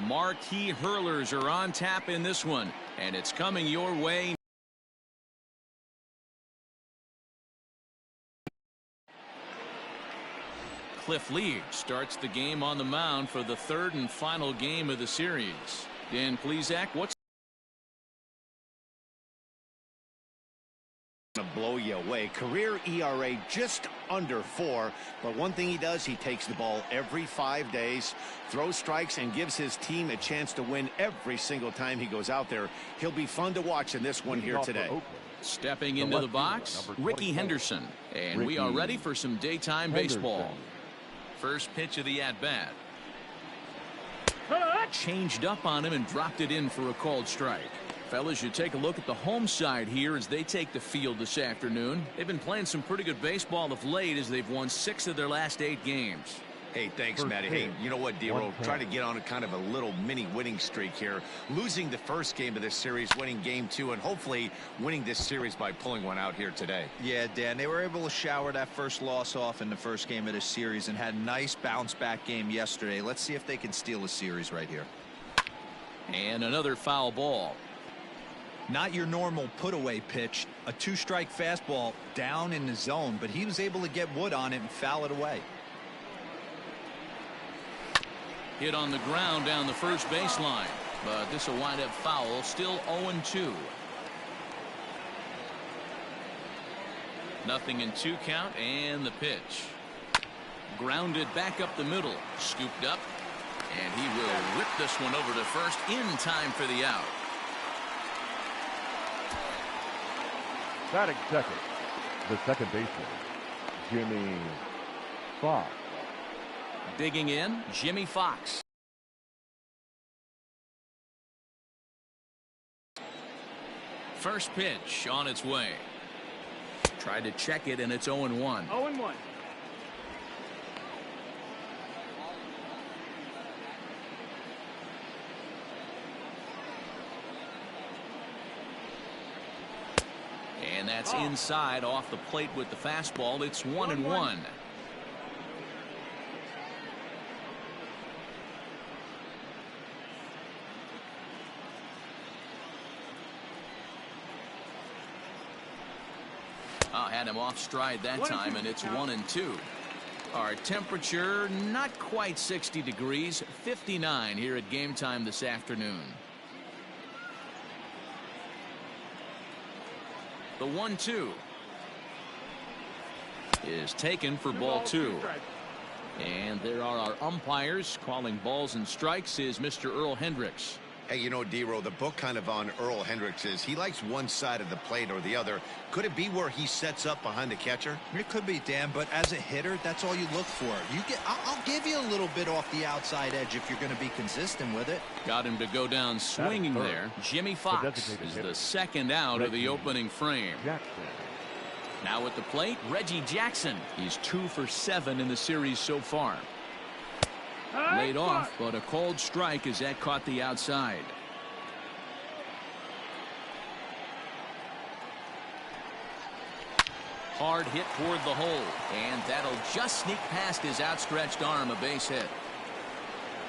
Marquee hurlers are on tap in this one, and it's coming your way. Cliff Lee starts the game on the mound for the third and final game of the series. Dan Plesac, what's to blow you away? Career ERA just under 4, but one thing he does, he takes the ball every 5 days, throws strikes, and gives his team a chance to win every single time he goes out there. He'll be fun to watch in this one here today. Stepping into the box, Ricky Henderson, and we are ready for some daytime baseball. First pitch of the at-bat. Changed up on him and dropped it in for a called strike. Fellas, you take a look at the home side here as they take the field this afternoon. They've been playing some pretty good baseball of late as they've won 6 of their last 8 games. Hey, thanks, Matty. Hey, you know what, D-Roll? Try to get on a kind of a little mini winning streak here. Losing the first game of this series, winning game 2, and hopefully winning this series by pulling one out here today. Yeah, Dan, they were able to shower that first loss off in the first game of this series and had a nice bounce-back game yesterday. Let's see if they can steal a series right here. And another foul ball. Not your normal put-away pitch. A 2-strike fastball down in the zone, but he was able to get wood on it and foul it away. Hit on the ground down the first baseline, but this will wind up foul. Still 0-2. Nothing in 2 count, and the pitch. Grounded back up the middle, scooped up, and he will whip this one over to first in time for the out. Batting second, the second baseman, Jimmy Fox. Digging in, Jimmy Fox. First pitch on its way. Tried to check it, and it's 0-1. 0-1. And that's inside off the plate with the fastball. It's 1-1. Had him off stride that time, and it's 1-2. Our temperature not quite 60 degrees, 59 here at game time this afternoon. The 1-2 is taken for ball 2. And there are our umpires calling balls and strikes is Mr. Earl Hendricks. Hey, you know, D-Roll, the book kind of on Earl Hendricks is he likes one side of the plate or the other. Could it be where he sets up behind the catcher? It could be, Dan, but as a hitter, that's all you look for. I'll give you a little bit off the outside edge if you're going to be consistent with it. Got him to go down swinging there. Jimmy Fox is the second out of the opening frame. Now at the plate, Reggie Jackson. He's 2 for 7 in the series so far. Laid off, but a called strike as that caught the outside. Hard hit toward the hole, and that'll just sneak past his outstretched arm, a base hit.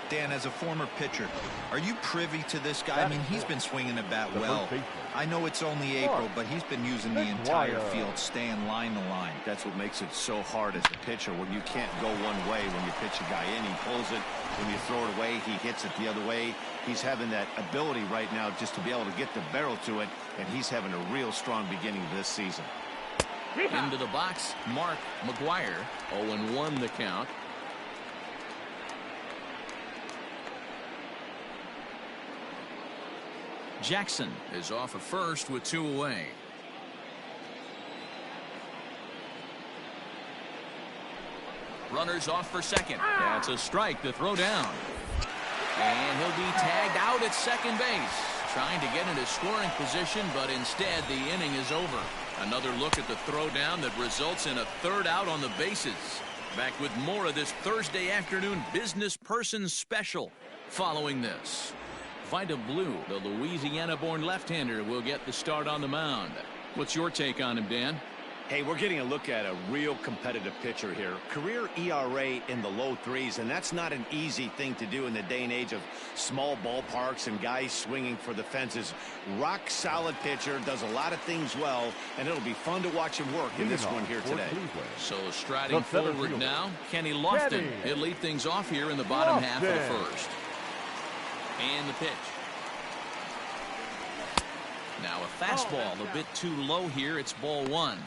Dan, as a former pitcher, are you privy to this guy? I mean, he's been swinging the bat well. I know it's only April, but he's been using the entire field, staying line to line. That's what makes it so hard as a pitcher when you can't go one way when you pitch a guy in. He pulls it. When you throw it away, he hits it the other way. He's having that ability right now just to be able to get the barrel to it, and he's having a real strong beginning of this season. Into the box, Mark McGuire. 0-1 the count. Jackson is off at first with 2 away. Runners off for second. That's a strike to throw down. And he'll be tagged out at second base. Trying to get into scoring position, but instead the inning is over. Another look at the throw down that results in a third out on the bases. Back with more of this Thursday afternoon business person special following this. Vida Blue, the Louisiana-born left-hander, will get the start on the mound. What's your take on him, Dan? Hey, we're getting a look at a real competitive pitcher here. Career ERA in the low threes, and that's not an easy thing to do in the day and age of small ballparks and guys swinging for the fences. Rock solid pitcher, does a lot of things well, and it'll be fun to watch him work in this one here today. So striding forward now, Kenny Lofton. He'll lead things off here in the bottom half of the first. And the pitch. Now a fastball a bit too low here. It's ball one.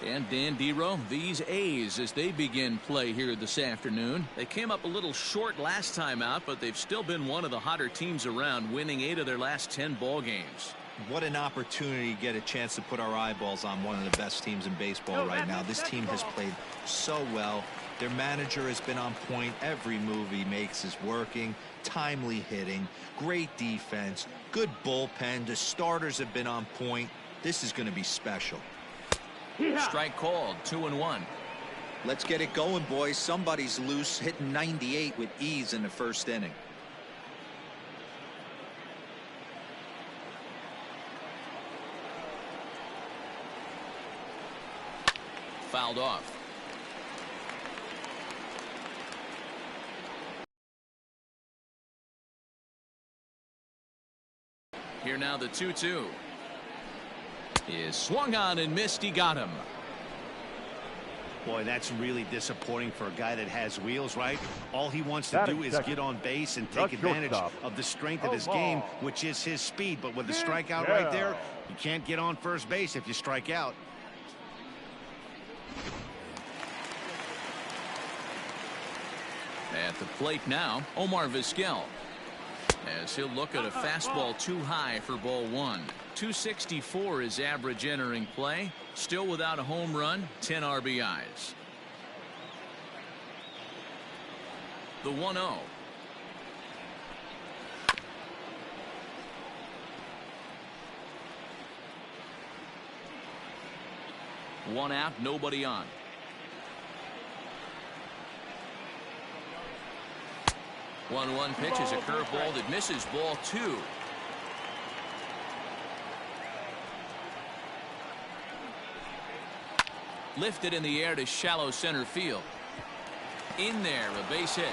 And Dan Dero, these A's as they begin play here this afternoon. They came up a little short last time out, but they've still been one of the hotter teams around, winning 8 of their last 10 ball games. What an opportunity to get a chance to put our eyeballs on one of the best teams in baseball right now. This team has played so well. Their manager has been on point. Every move he makes is working. Timely hitting, great defense, good bullpen. The starters have been on point. This is going to be special. Strike called, 2-1. Let's get it going, boys. Somebody's loose, hitting 98 with ease in the first inning. Fouled off. Here now the 2-2. Is swung on and missed. He got him. Boy, that's really disappointing for a guy that has wheels, right? All he wants to do is get on base and take advantage of the strength of his game, which is his speed. But with the strikeout right there, you can't get on first base if you strike out. At the plate now, Omar Vizquel. As he'll look at a fastball too high for ball one. 264 is average entering play. Still without a home run, 10 RBIs. The 1-0. One out, nobody on. 1-1 pitch is a curveball that misses ball two. Lifted in the air to shallow center field. In there, a base hit.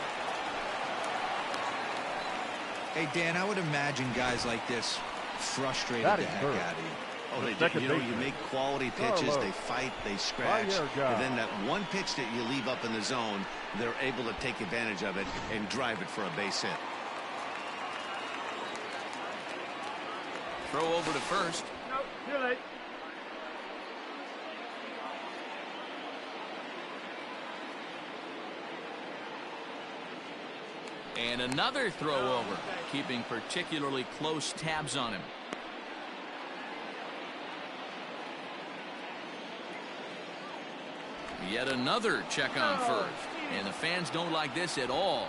Hey, Dan, I would imagine guys like this frustrated the heck out of you. Oh, they do. You know, you make quality pitches, they fight, they scratch, and then that one pitch that you leave up in the zone, they're able to take advantage of it and drive it for a base hit. Throw over to first. No, too late. And another throw over, keeping particularly close tabs on him. Yet another check on first, and the fans don't like this at all.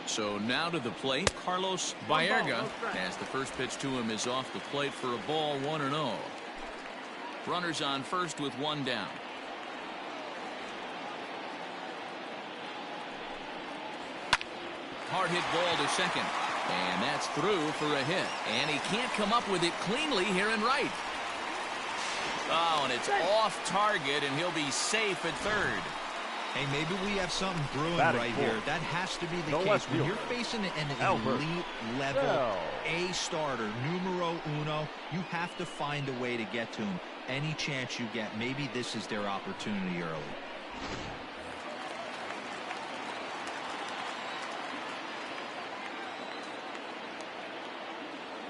So now to the plate, Carlos Baerga, as the first pitch to him is off the plate for a ball, 1-0. Runners on first with one down. Hard hit ball to second. And that's through for a hit. And he can't come up with it cleanly here in right. Oh, and it's off target, and he'll be safe at third. Hey, maybe we have something brewing right here. That has to be the case. When you're facing an elite level A starter, numero uno, you have to find a way to get to him. Any chance you get, maybe this is their opportunity early.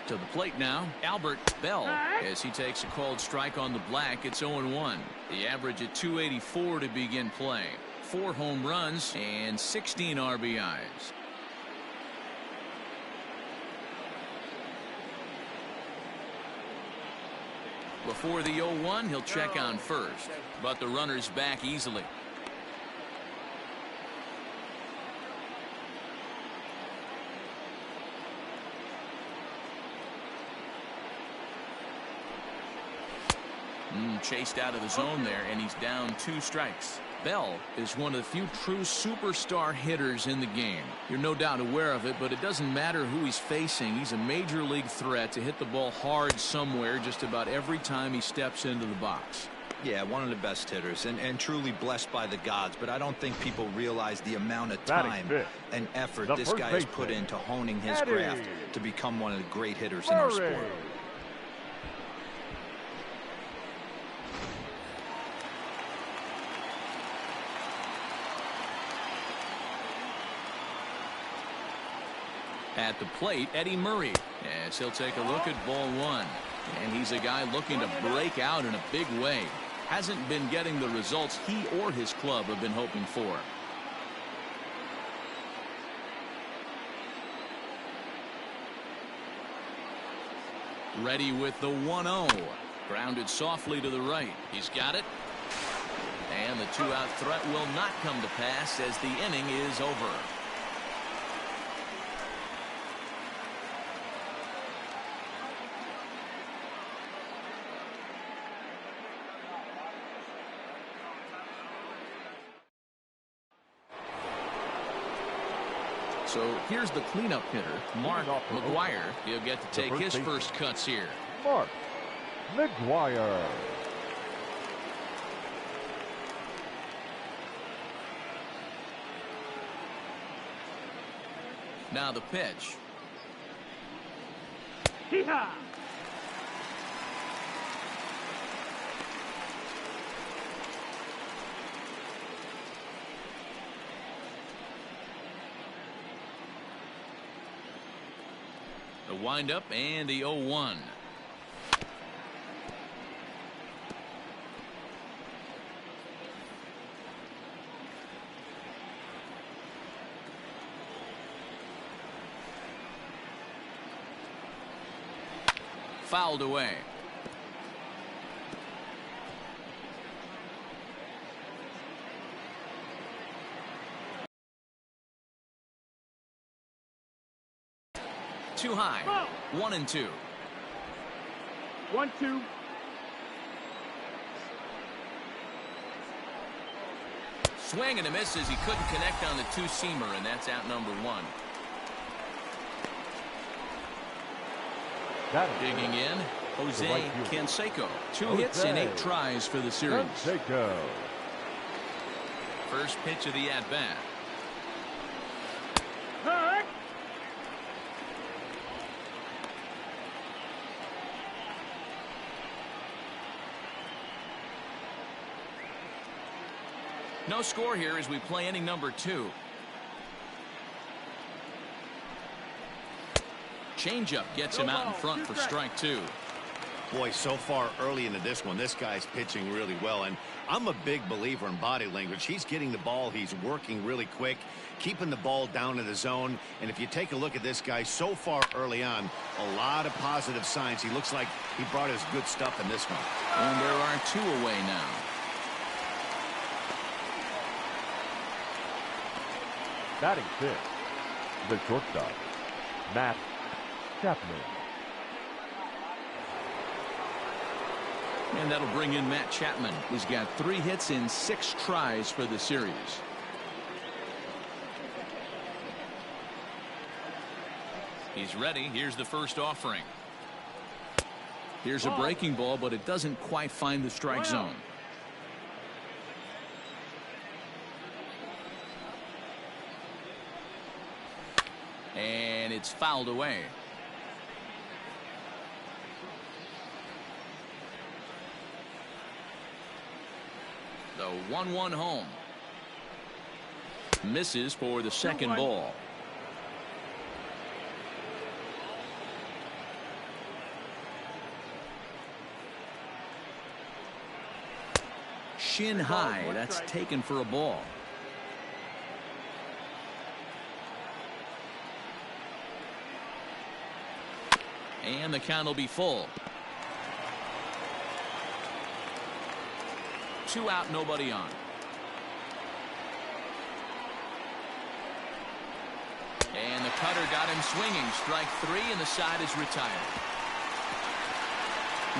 To the plate now, Albert Bell, as he takes a called strike on the black. It's 0-1. The average at 284 to begin play. 4 home runs and 16 RBIs. Before the 0-1, he'll check on first, but the runner's back easily. Chased out of the zone there, and he's down 2 strikes. Bell is one of the few true superstar hitters in the game. You're no doubt aware of it, but it doesn't matter who he's facing. He's a major league threat to hit the ball hard somewhere just about every time he steps into the box. Yeah, one of the best hitters and truly blessed by the gods, but I don't think people realize the amount of time and effort this guy has put into honing his craft to become one of the great hitters in our sport. At the plate, Eddie Murray, as he'll take a look at ball one. And he's a guy looking to break out in a big way. Hasn't been getting the results he or his club have been hoping for. Ready with the 1-0. Grounded softly to the right. He's got it. And the two-out threat will not come to pass as the inning is over. So here's the cleanup hitter, Mark McGuire. He'll get to take his first cuts here. Mark McGuire. Now the pitch. Hee-haw! The windup and the 0-1. Fouled away. Too high. 1-2. 1-2. Swing and a miss as he couldn't connect on the two-seamer, and that's out number one. Digging in, Jose Canseco. 2 hits in 8 tries for the series. First pitch of the at-bat. No score here as we play inning number 2. Changeup gets him out in front for strike 2. Boy, so far early into this one, this guy's pitching really well, and I'm a big believer in body language. He's getting the ball, he's working really quick, keeping the ball down in the zone, and if you take a look at this guy so far early on, a lot of positive signs. He looks like he brought his good stuff in this one. And there are 2 away now. Batting fifth, the shortstop, Matt Chapman. And that'll bring in Matt Chapman. He's got 3 hits in 6 tries for the series. He's ready. Here's the first offering. Here's a breaking ball, but it doesn't quite find the strike zone. And it's fouled away. The 1-1 home. Misses for the second ball. Shin high. That's taken for a ball. And the count will be full. 2 out, nobody on. And the cutter got him swinging. Strike 3, and the side is retired.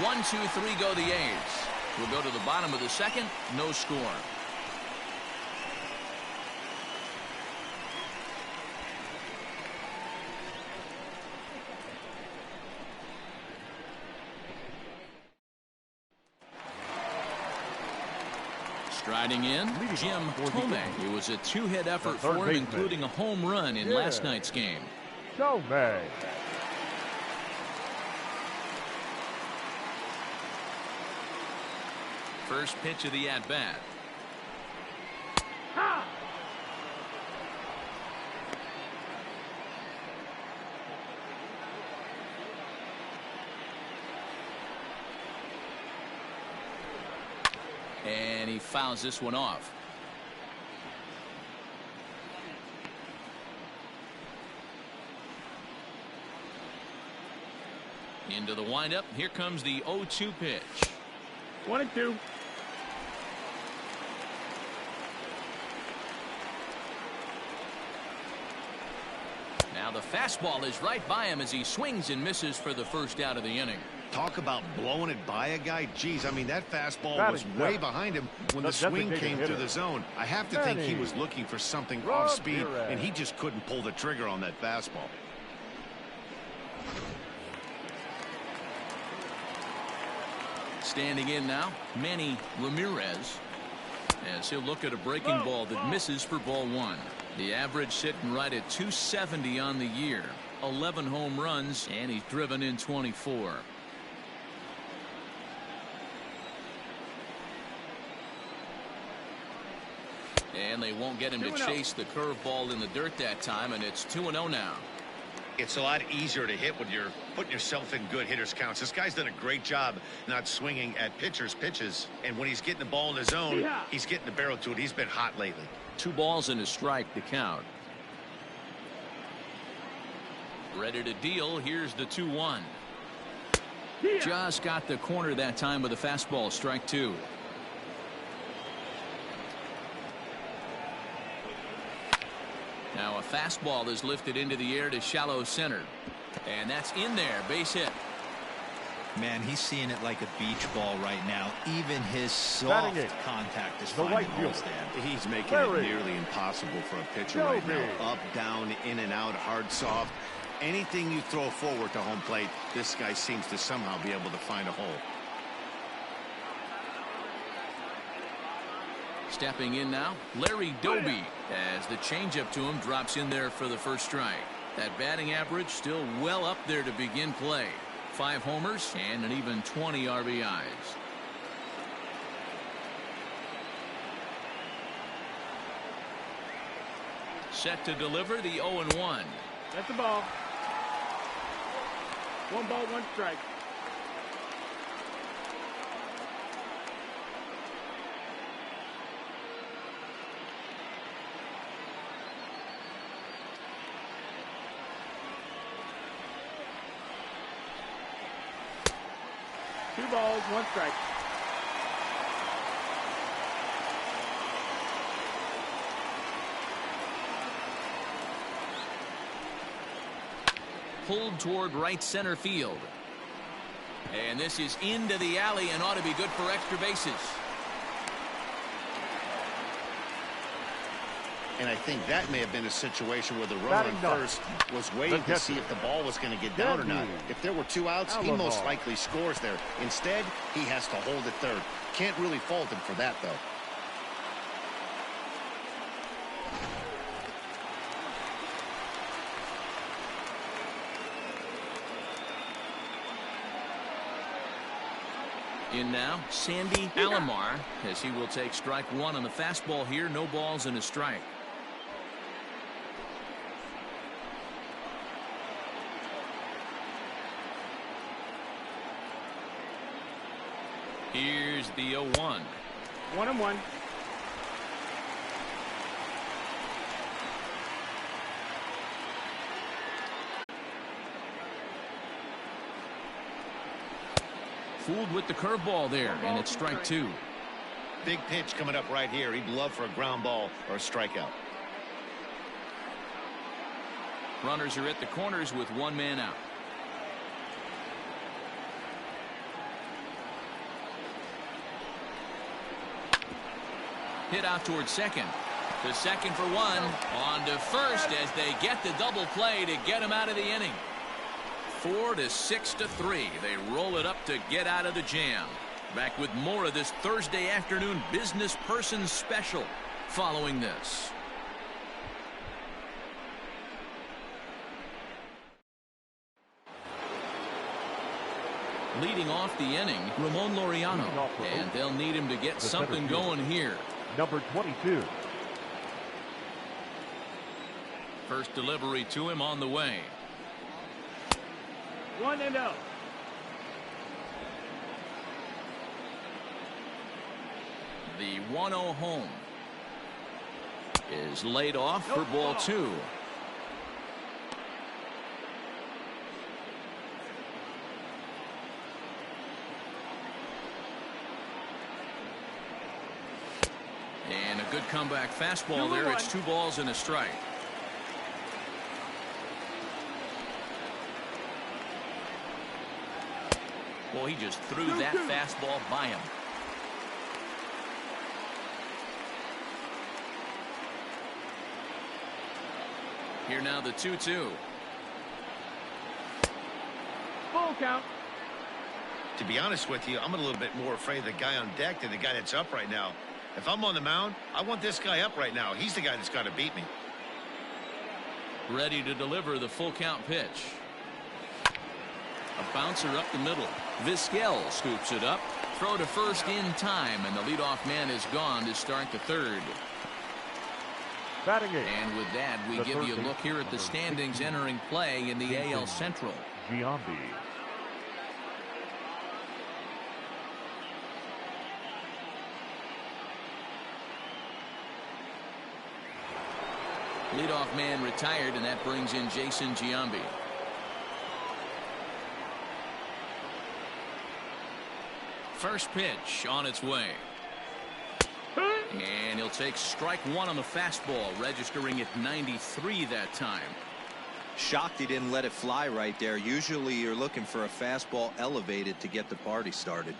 1, 2, 3 go the A's. We'll go to the bottom of the second. No score. Striding in, Jim Thome. It was a two-hit effort for him, including a home run in last night's game. Thome. First pitch of the at-bat. And he fouls this one off. Into the windup. Here comes the 0-2 pitch. 1-2. Now the fastball is right by him as he swings and misses for the first out of the inning. Talk about blowing it by a guy. Geez, I mean, that fastball Batting was seventh. way behind him when the swing came through the zone. I have to think he was looking for something off speed, and he just couldn't pull the trigger on that fastball. Standing in now, Manny Ramirez, as he'll look at a breaking ball that misses for ball one. The average sitting right at 270 on the year. 11 home runs, and he's driven in 24. And they won't get him to chase the curveball in the dirt that time, and it's 2-0 now. It's a lot easier to hit when you're putting yourself in good hitters counts. This guy's done a great job not swinging at pitchers' pitches. And when he's getting the ball in the zone, he's getting the barrel to it. He's been hot lately. 2 balls and a strike to count. Ready to deal. Here's the 2-1. Just got the corner that time with a fastball. Strike 2. Now a fastball is lifted into the air to shallow center. And that's in there. Base hit. Man, he's seeing it like a beach ball right now. Even his soft contact is finding holes there. He's making it nearly impossible for a pitcher right now. Up, down, in and out, hard, soft. Anything you throw forward to home plate, this guy seems to somehow be able to find a hole. Stepping in now, Larry Doby, as the changeup to him drops in there for the first strike. That batting average still well up there to begin play. 5 homers and an even 20 RBIs. Set to deliver the 0-1. That's the ball. 1 ball, 1 strike. Two balls, 1 strike. Pulled toward right center field. And this is into the alley and ought to be good for extra bases. And I think that may have been a situation where the runner on first was waiting to see if the ball was going to get down or not. If there were 2 outs, he most likely scores there. Instead, he has to hold at third. Can't really fault him for that, though. In now, Sandy Alomar, as he will take strike 1 on the fastball here. No balls and a strike. Here's the 0-1. 1-1. Fooled with the curveball there, and it's strike 2. Big pitch coming up right here. He'd love for a ground ball or a strikeout. Runners are at the corners with 1 man out. Hit out towards second. To second for 1. On to first as they get the double play to get him out of the inning. 4-6-3. They roll it up to get out of the jam. Back with more of this Thursday afternoon business person special following this. Leading off the inning, Ramon Laureano, and they'll need him to get something going here. Number 22. First delivery to him on the way. 1-0. The 1-0 home is laid off for ball 2. And a good comeback fastball there. It's 2 balls and a strike. Boy, he just threw that fastball by him. Here now the 2-2. Full count. To be honest with you, I'm a little bit more afraid of the guy on deck than the guy that's up right now. If I'm on the mound, I want this guy up right now. He's the guy that's got to beat me. Ready to deliver the full count pitch. A bouncer up the middle. Vizquel scoops it up. Throw to first in time, and the leadoff man is gone to start the third. Batting 8. And with that, we give you a look here at the standings entering play in the AL Central. Giambi. Leadoff man retired, and that brings in Jason Giambi. First pitch on its way. And he'll take strike 1 on the fastball, registering at 93 that time. Shocked he didn't let it fly right there. Usually you're looking for a fastball elevated to get the party started.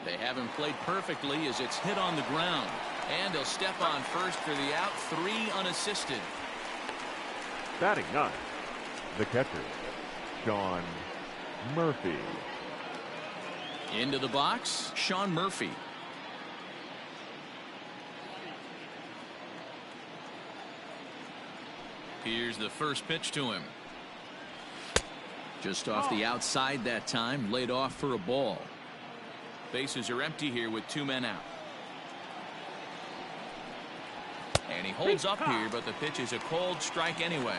They haven't played perfectly as it's hit on the ground. And he'll step on first for the out. 3 unassisted. Batting 9. The catcher, Sean Murphy. Into the box, Sean Murphy. Here's the first pitch to him. Just off the outside that time, laid off for a ball. Bases are empty here with 2 men out. And he holds up here, but the pitch is a cold strike anyway.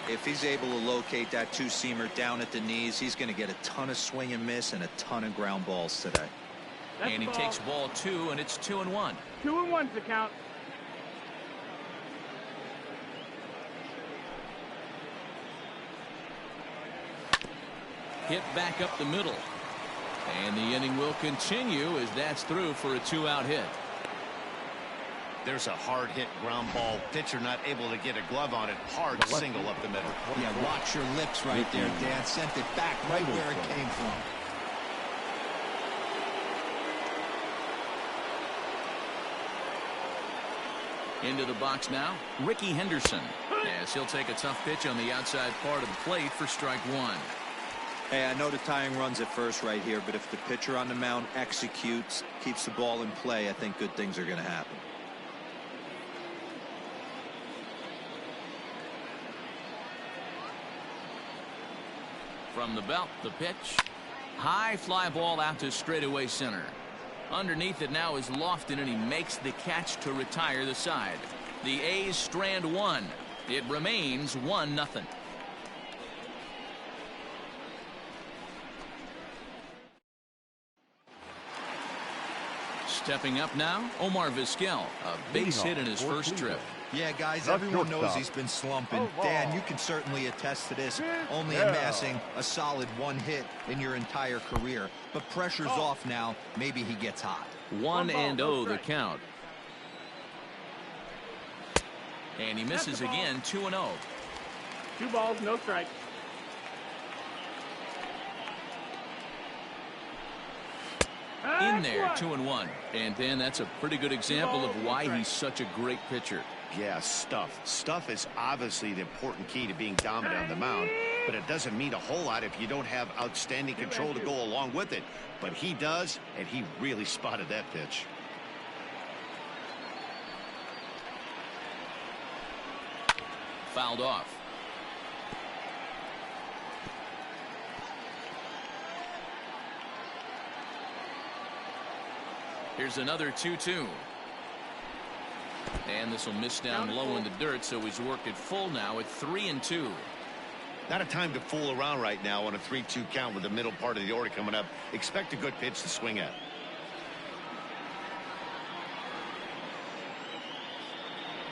If he's able to locate that 2-seamer down at the knees, he's going to get a ton of swing and miss and a ton of ground balls today. And he takes ball 2, and it's 2-1. 2-1's the count. Hit back up the middle. And the inning will continue as that's through for a 2-out hit. There's a hard hit ground ball. Pitcher not able to get a glove on it. Hard single up the middle. Yeah, watch your lips right there, Dan. Sent it back right where it came from. Into the box now, Ricky Henderson. As he'll take a tough pitch on the outside part of the plate for strike 1. Hey, I know the tying runs at first right here, but if the pitcher on the mound executes, keeps the ball in play, I think good things are going to happen. From the belt, the pitch. High fly ball out to straightaway center. Underneath it now is Lofton, and he makes the catch to retire the side. The A's strand 1. It remains 1-0. Stepping up now, Omar Vizquel, a base hit in his first trip. Yeah, guys, everyone knows he's been slumping. Dan, you can certainly attest to this, only amassing a solid 1 hit in your entire career. But pressure's off now. Maybe he gets hot. 1-0 the count. And he misses again, 2-0. 2 balls, no strikes. In there, 2-1. And Dan, that's a pretty good example of why he's such a great pitcher. Yeah, stuff. Stuff is obviously the important key to being dominant on the mound. but it doesn't mean a whole lot if you don't have outstanding control to go along with it. But he does, and he really spotted that pitch. Fouled off. Here's another 2-2. And this will miss down low in the dirt, so he's worked it full now at 3-2. Not a time to fool around right now on a 3-2 count with the middle part of the order coming up. Expect a good pitch to swing at.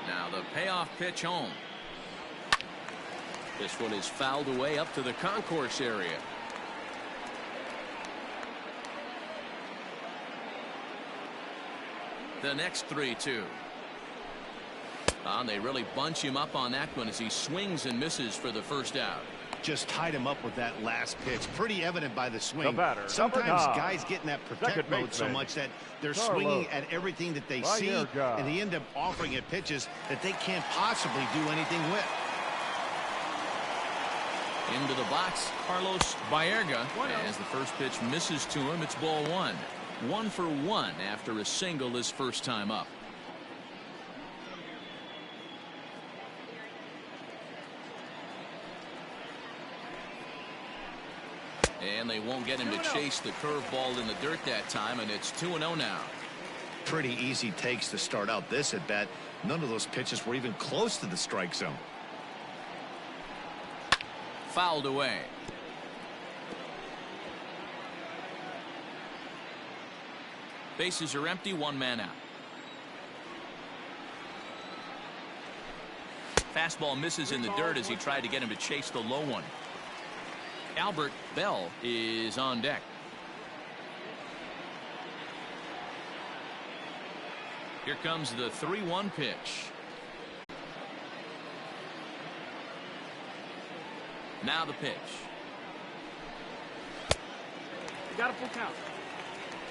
Now the payoff pitch home. This one is fouled away up to the concourse area. The next 3-2. They really bunch him up on that one as he swings and misses for the first out. Just tied him up with that last pitch. Pretty evident by the swing. The batter, Sometimes number 9, guys get in that protect second mode so baseman, much that they're Carlos swinging at everything that they see, Baerga. and they end up offering it pitches that they can't possibly do anything with. Into the box, Carlos Baerga. As the first pitch misses to him, it's ball one. 1 for 1 after a single his first time up. And they won't get him to chase the curveball in the dirt that time, and it's 2-0 now. Pretty easy takes to start out this at bat. None of those pitches were even close to the strike zone. Fouled away. Bases are empty, 1 man out. Fastball misses in the dirt as he tried to get him to chase the low one. Albert Bell is on deck. Here comes the 3-1 pitch. Now the pitch. You got a full count.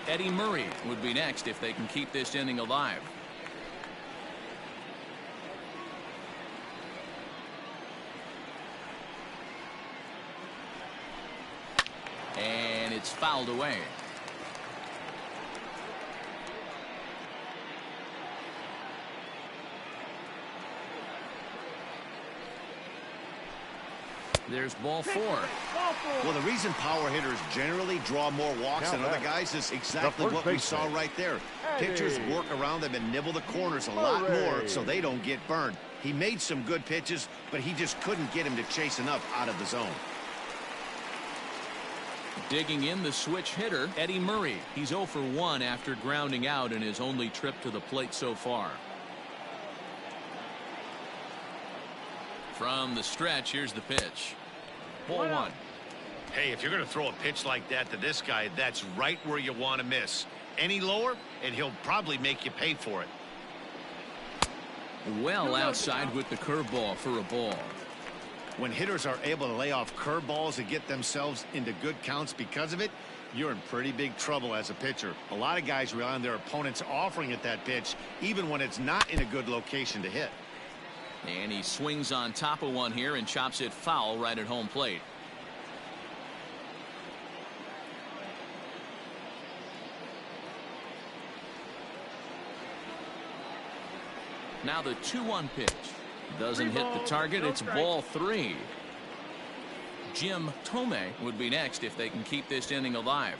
Eddie Murray would be next if they can keep this inning alive. And it's fouled away. There's ball 4. Well, the reason power hitters generally draw more walks than other guys is exactly what we saw right there. Pitchers work around them and nibble the corners a lot more so they don't get burned. He made some good pitches, but he just couldn't get him to chase enough out of the zone. Digging in the switch hitter, Eddie Murray. He's 0 for 1 after grounding out in his only trip to the plate so far. From the stretch, here's the pitch. Ball 1. Hey, if you're going to throw a pitch like that to this guy, that's right where you want to miss. Any lower, and he'll probably make you pay for it. Well outside with the curveball for a ball. When hitters are able to lay off curveballs and get themselves into good counts because of it, you're in pretty big trouble as a pitcher. A lot of guys rely on their opponents offering it that pitch, even when it's not in a good location to hit. And he swings on top of one here and chops it foul right at home plate. Now the 2-1 pitch. Doesn't hit the target. It's ball 3. Jim Thome would be next if they can keep this inning alive.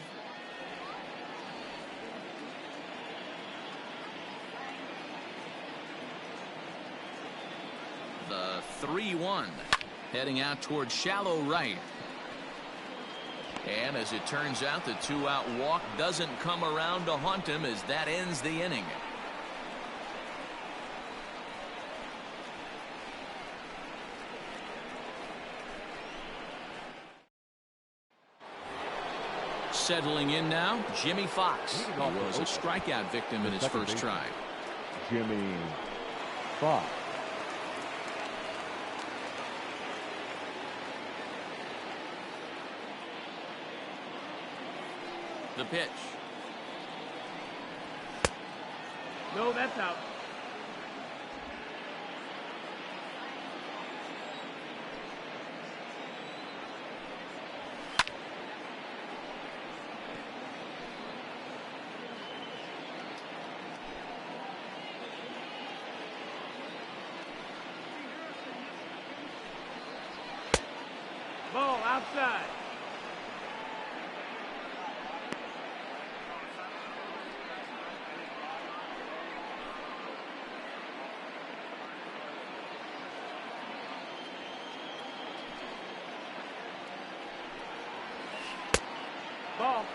The 3-1 heading out towards shallow right. And as it turns out, the 2-out walk doesn't come around to haunt him as that ends the inning. Settling in now, Jimmy Fox. He was a strikeout victim in his first try. Jimmy Fox. The pitch. No, that's out. Outside. Ball.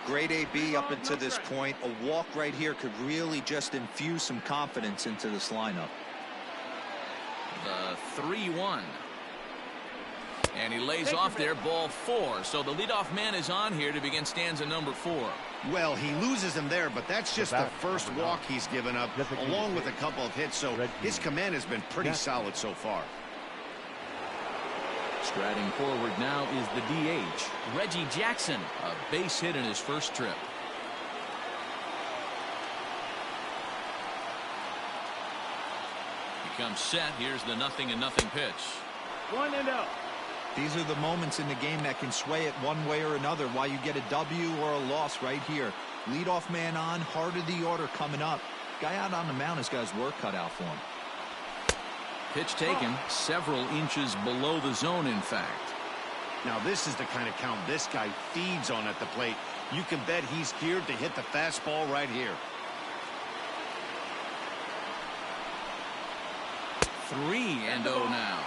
Great AB up until this point. A walk right here could really just infuse some confidence into this lineup. The 3-1. And he lays off there, ball 4. So the leadoff man is on here to begin stanza number 4. Well, he loses him there, but that's just the first walk he's given up, along with a couple of hits, so his command has been pretty solid so far. Striding forward now is the DH, Reggie Jackson, a base hit in his first trip. He comes set. Here's the 0-0 pitch. 1-0. These are the moments in the game that can sway it one way or another, why you get a W or a loss right here. Leadoff man on, heart of the order coming up. Guy out on the mound has got his work cut out for him. Pitch taken several inches below the zone, in fact. Now this is the kind of count this guy feeds on at the plate. You can bet he's geared to hit the fastball right here. 3-0 now.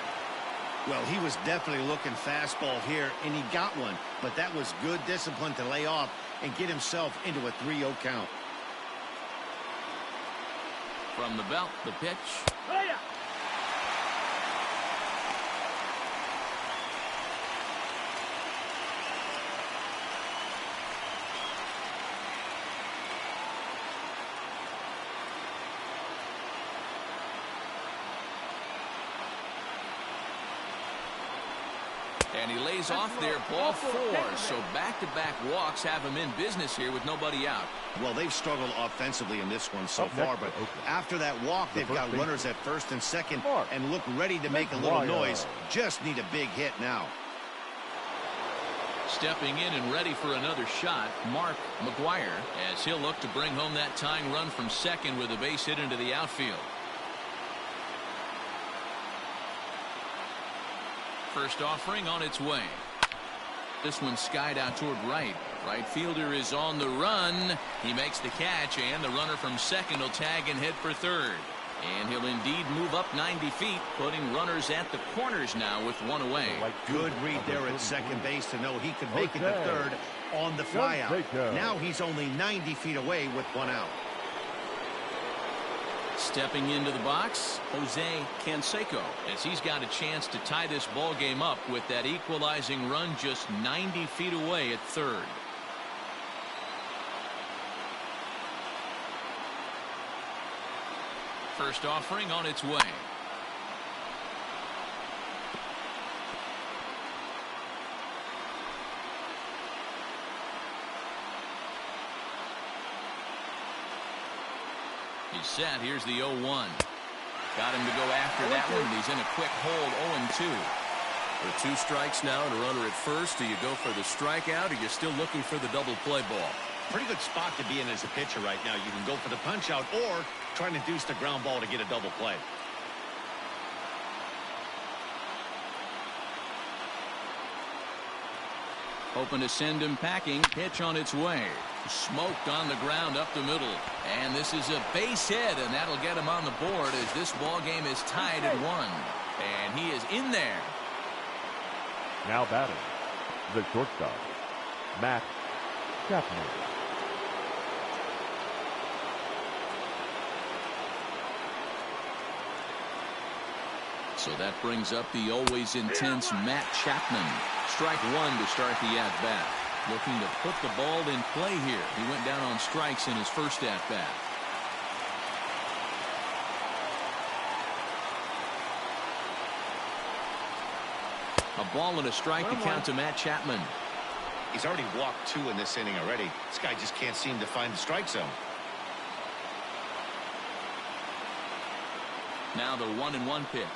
Well, he was definitely looking fastball here, and he got one. But that was good discipline to lay off and get himself into a 3-0 count. From the belt, the pitch. Oh, yeah. And he lays off there, ball 4. So back-to-back walks have him in business here with nobody out. Well, they've struggled offensively in this one so far, but after that walk, they've got runners at first and second and look ready to make a little noise. Just need a big hit now. Stepping in and ready for another shot, Mark McGuire, as he'll look to bring home that tying run from second with a base hit into the outfield. First offering on its way. This one skied out toward right. Right fielder is on the run. He makes the catch, and the runner from second will tag and head for third. And he'll indeed move up 90 feet, putting runners at the corners now with one away. Good read there at second base to know he could make it to third on the flyout. Now he's only 90 feet away with one out. Stepping into the box, Jose Canseco, as he's got a chance to tie this ball game up with that equalizing run just 90 feet away at third. First offering on its way. He's set. Here's the 0-1. Got him to go after that one. He's in a quick hold, 0-2. With 2 strikes now and a runner at first, do you go for the strikeout or you're still looking for the double play ball? Pretty good spot to be in as a pitcher right now. You can go for the punch out or try to deuce the ground ball to get a double play. Hoping to send him packing. Pitch on its way. Smoked on the ground up the middle. And this is a base hit, and that'll get him on the board as this ball game is tied at 1. And he is in there. Now batting, the shortstop, Matt Chapman. So that brings up the always intense Matt Chapman. Strike 1 to start the at-bat. Looking to put the ball in play here. He went down on strikes in his first at-bat. A ball and a strike to count to Matt Chapman. He's already walked 2 in this inning already. This guy just can't seem to find the strike zone. Now the 1-1 pitch.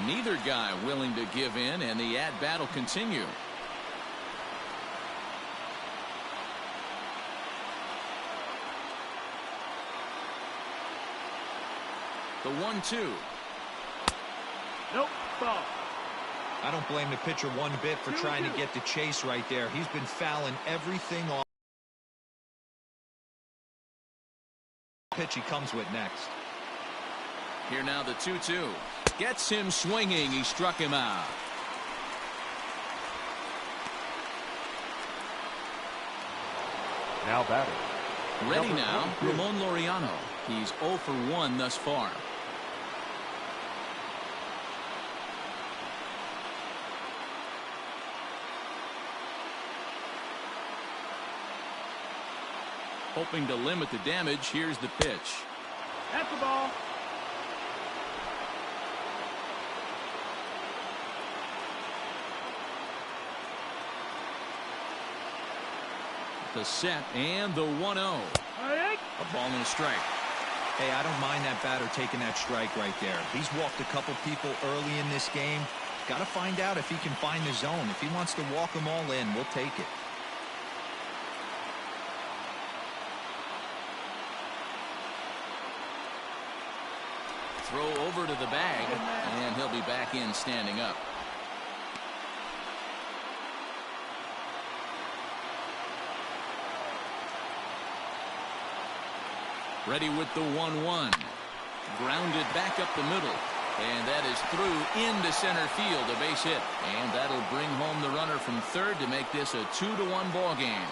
Neither guy willing to give in, and the at-bat will continue. The 1-2. Nope. Ball. I don't blame the pitcher one bit for trying to get the chase right there. He's been fouling everything off. Pitch he comes with next. Here now the 2-2. Gets him swinging. He struck him out. Now batting. Ready Number now, 22. Ramon Laureano. He's 0 for 1 thus far. Hoping to limit the damage. Here's the pitch. That's the ball. The set and the 1-0. A ball and a strike. Hey, I don't mind that batter taking that strike right there. He's walked a couple people early in this game. Got to find out if he can find the zone. If he wants to walk them all in, we'll take it. Throw over to the bag, and he'll be back in standing up. Ready with the 1-1. Grounded back up the middle. And that is through into center field, a base hit. And that'll bring home the runner from third to make this a 2-1 ball game.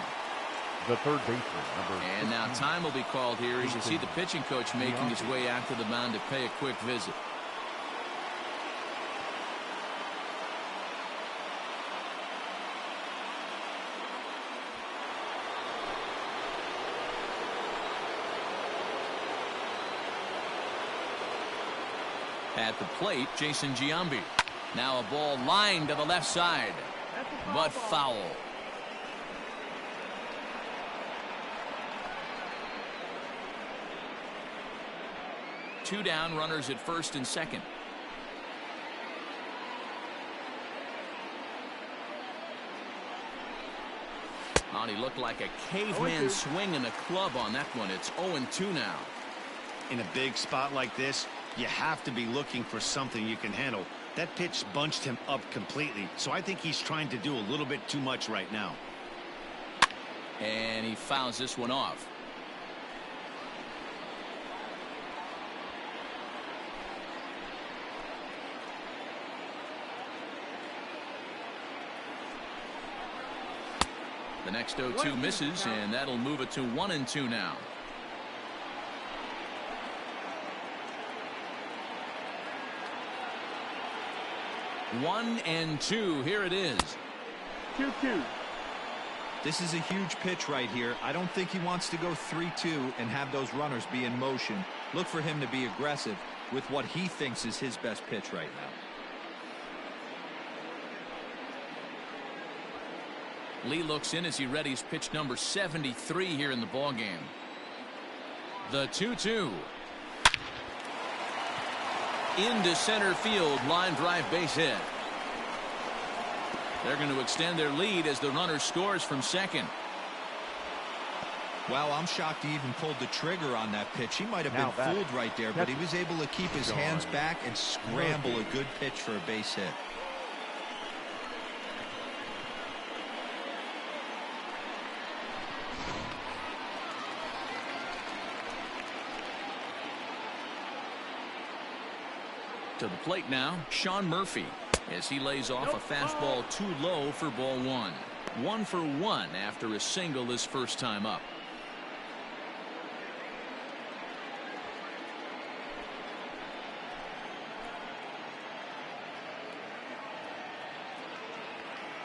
The third baseman, number And now time will be called here as you see the pitching coach making his way out to the mound to pay a quick visit. At the plate, Jason Giambi. Now a ball lined to the left side, but foul. Two down, runners at first and second. Oh, he looked like a caveman swinging a club on that one. It's 0-2 now. In a big spot like this, you have to be looking for something you can handle. That pitch bunched him up completely, so I think he's trying to do a little bit too much right now. And he fouls this one off. The next 0-2 misses, and that'll move it to 1-2 now. One and two. Here it is. 2-2. This is a huge pitch right here. I don't think he wants to go 3-2 and have those runners be in motion. Look for him to be aggressive with what he thinks is his best pitch right now. Lee looks in as he readies pitch number 73 here in the ball game. The 2-2. Into center field, line drive base hit. They're going to extend their lead as the runner scores from second. Wow, I'm shocked he even pulled the trigger on that pitch. He might have been fooled right there, but he was able to keep his hands back and scramble a good pitch for a base hit. To the plate now, Sean Murphy, as he lays off a fastball too low for ball one. 1 for 1 after a single his first time up.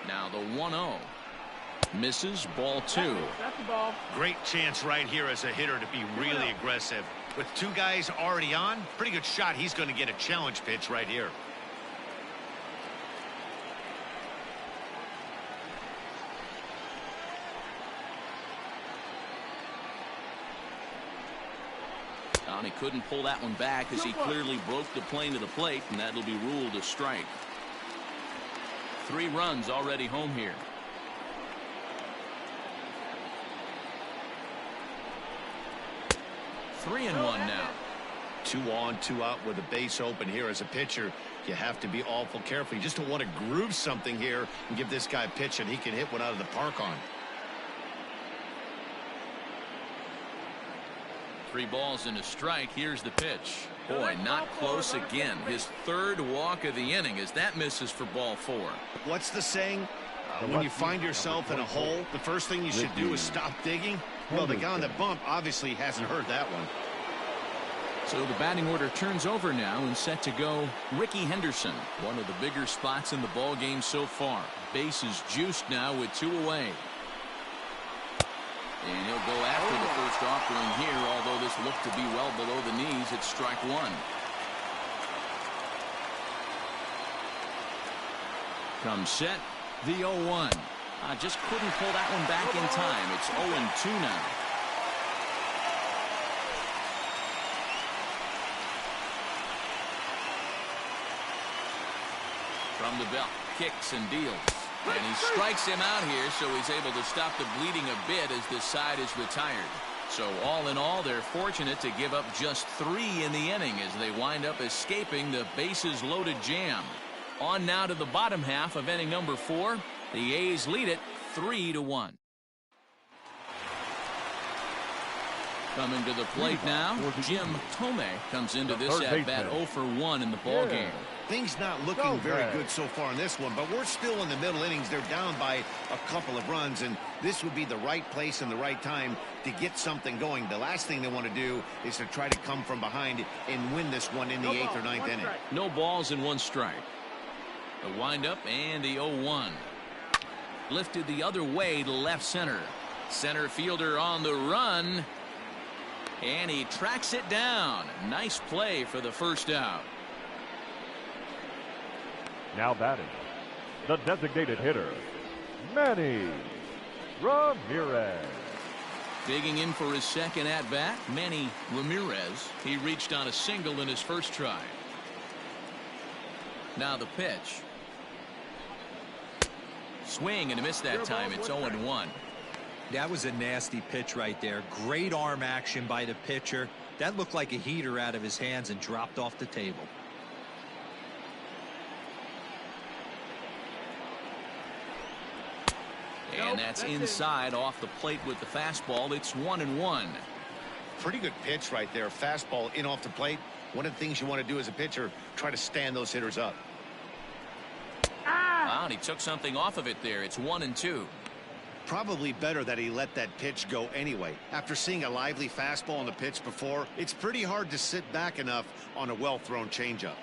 Now the 1-0. Misses, ball 2. That's the ball. Great chance right here as a hitter to be really aggressive. With two guys already on, pretty good shot. He's going to get a challenge pitch right here. Well, he couldn't pull that one back as he clearly broke the plane to the plate, and that'll be ruled a strike. 3 runs already home here. 3-1 now. 2 on, 2 out with a base open here. As a pitcher, you have to be awful careful. You just don't want to groove something here and give this guy a pitch and he can hit one out of the park on. 3 balls and a strike. Here's the pitch. Boy, not close again. His 3rd walk of the inning as that misses for ball 4. What's the saying? When you find yourself in a hole, the first thing you should do is stop digging. Well, the guy on the bump obviously hasn't heard that one. So the batting order turns over now and set to go Ricky Henderson. One of the bigger spots in the ball game so far. Bases juiced now with 2 away. And he'll go after the first offering here, although this looked to be well below the knees. It's strike 1. Comes set, the 0-1. Just couldn't pull that one back in time. It's 0-2 now. From the belt, kicks and deals. And he strikes him out here, so he's able to stop the bleeding a bit as this side is retired. So all in all, they're fortunate to give up just 3 in the inning as they wind up escaping the bases loaded jam. On now to the bottom half of inning number 4. The A's lead it 3-1. Coming to the plate now, Jim Thome comes into this at-bat 0 for 1 in the ballgame. Things not looking very good so far in this one, but we're still in the middle innings. They're down by a couple of runs, and this would be the right place and the right time to get something going. The last thing they want to do is to try to come from behind and win this one in the 8th or 9th inning. No balls and 1 strike. The windup and the 0-1. Lifted the other way to left center. Center fielder on the run. And he tracks it down. Nice play for the first out. Now batting, the designated hitter, Manny Ramirez. Digging in for his 2nd at-bat, Manny Ramirez. He reached on a single in his first try. Now the pitch. Swing and a miss that time. It's 0-1. That was a nasty pitch right there. Great arm action by the pitcher. That looked like a heater out of his hands and dropped off the table. And that's inside off the plate with the fastball. It's 1-1. Pretty good pitch right there. Fastball in off the plate. One of the things you want to do as a pitcher, try to stand those hitters up. Wow, and he took something off of it there. It's 1-2. Probably better that he let that pitch go anyway. After seeing a lively fastball on the pitch before, it's pretty hard to sit back enough on a well-thrown changeup.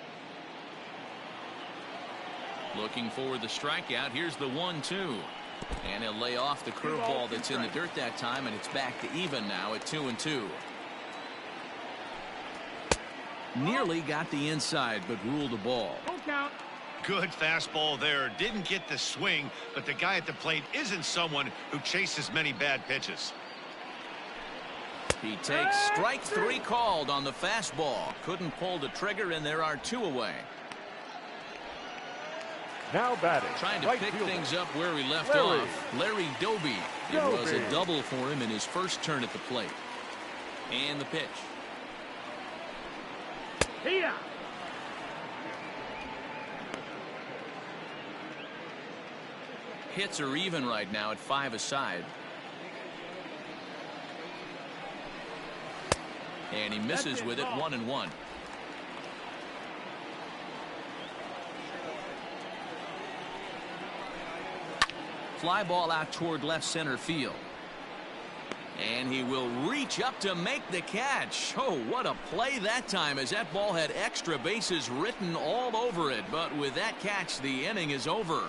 Looking for the strikeout. Here's the 1-2. And he'll lay off the curveball that's in the dirt that time, and it's back to even now at 2-2. Nearly got the inside, but ruled a ball. Don't count. Good fastball there. Didn't get the swing, but the guy at the plate isn't someone who chases many bad pitches. He takes strike 3 called on the fastball. Couldn't pull the trigger, and there are 2 away. Now batting, Trying to right pick fielder, things up where he left Larry off. Larry Doby. It was a double for him in his first turn at the plate. And the pitch. Here. Hits are even right now at 5 aside. And he misses with it. 1-1. Fly ball out toward left center field. And he will reach up to make the catch. Oh, what a play that time, as that ball had extra bases written all over it. But with that catch, the inning is over.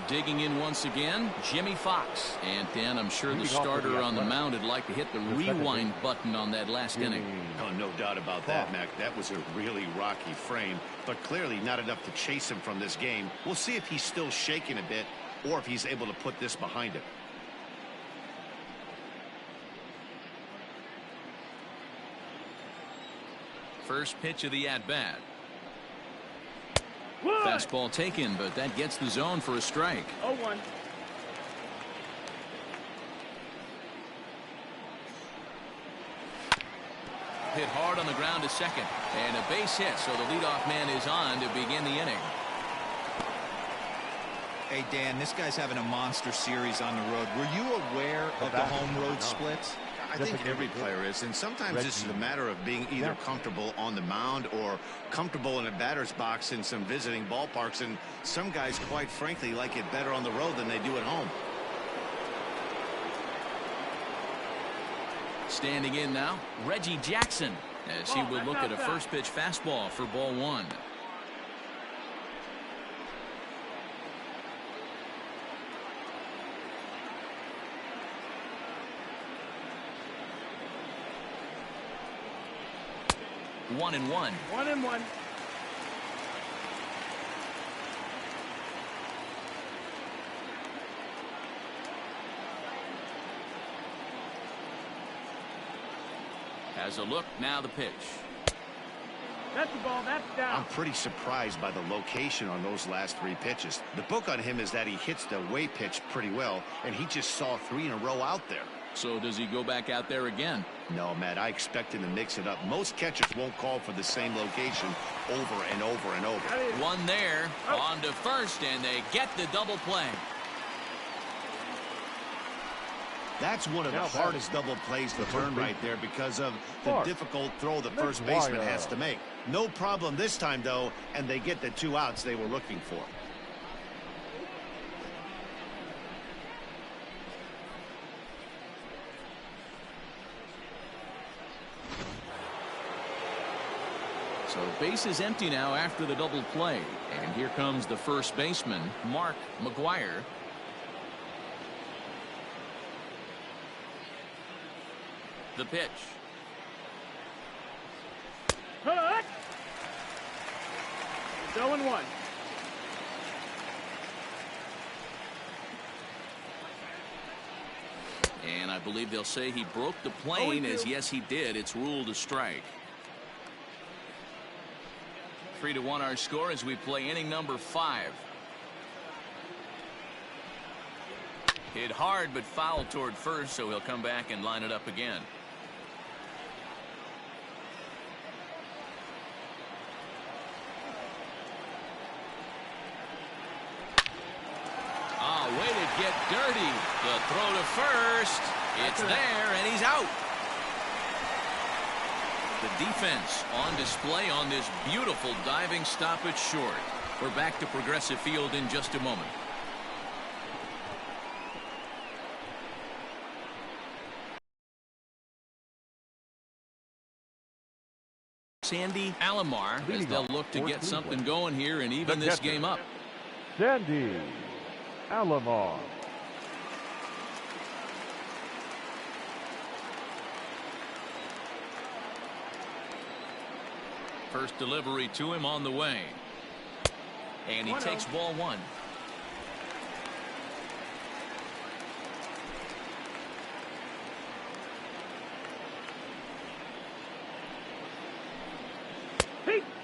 Digging in once again, Jimmy Fox. And Dan, I'm sure the starter on the mound would like to hit the rewind button on that last inning. Oh, no doubt about that, Mac. That was a really rocky frame, but clearly not enough to chase him from this game. We'll see if he's still shaking a bit or if he's able to put this behind him. First pitch of the at-bat. One. Fastball taken, but that gets the zone for a strike. 0-1. Hit hard on the ground to second. And a base hit, so the leadoff man is on to begin the inning. Hey, Dan, this guy's having a monster series on the road. Were you aware of the home-road splits? I think every player is, and sometimes this is a matter of being either comfortable on the mound or comfortable in a batter's box in some visiting ballparks, and some guys, quite frankly, like it better on the road than they do at home. Standing in now, Reggie Jackson, as he will look at a first pitch fastball for ball one. One and one. 1-1. Has a look, now the pitch. That's the ball. That's down. I'm pretty surprised by the location on those last 3 pitches. The book on him is that he hits the away pitch pretty well, and he just saw 3 in a row out there. So does he go back out there again? No, Matt, I expect him to mix it up. Most catchers won't call for the same location over and over and over. One there, on to first, and they get the double play. That's one of the hardest double plays to turn right there because of the difficult throw the first baseman has to make. No problem this time, though, and they get the 2 outs they were looking for. So base is empty now after the double play. And here comes the first baseman, Mark McGuire. The pitch. Cut. It's 0-1. And I believe they'll say he broke the plane, as yes he did. It's ruled a strike. 3-1 our score as we play inning number 5. Hit hard but foul toward first, so he'll come back and line it up again. Way to get dirty. The throw to first. It's there, and he's out. The defense on display on this beautiful diving stoppage short. We're back to Progressive Field in just a moment. Sandy Alomar, as they'll look to get something going here and even this game up. Sandy Alomar. First delivery to him on the way. And he takes ball 1.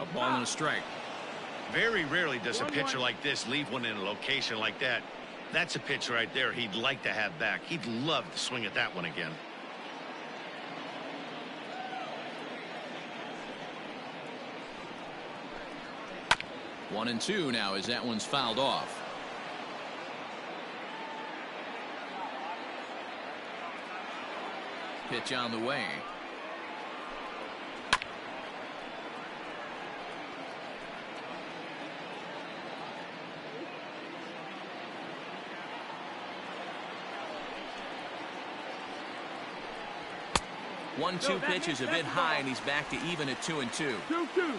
A ball and a strike. Very rarely does a pitcher like this leave one in a location like that. That's a pitch right there he'd like to have back. He'd love to swing at that one again. One and 2 now as that one's fouled off. Pitch on the way. One-two pitch is a bit high, and he's back to even at 2-2. 2-2.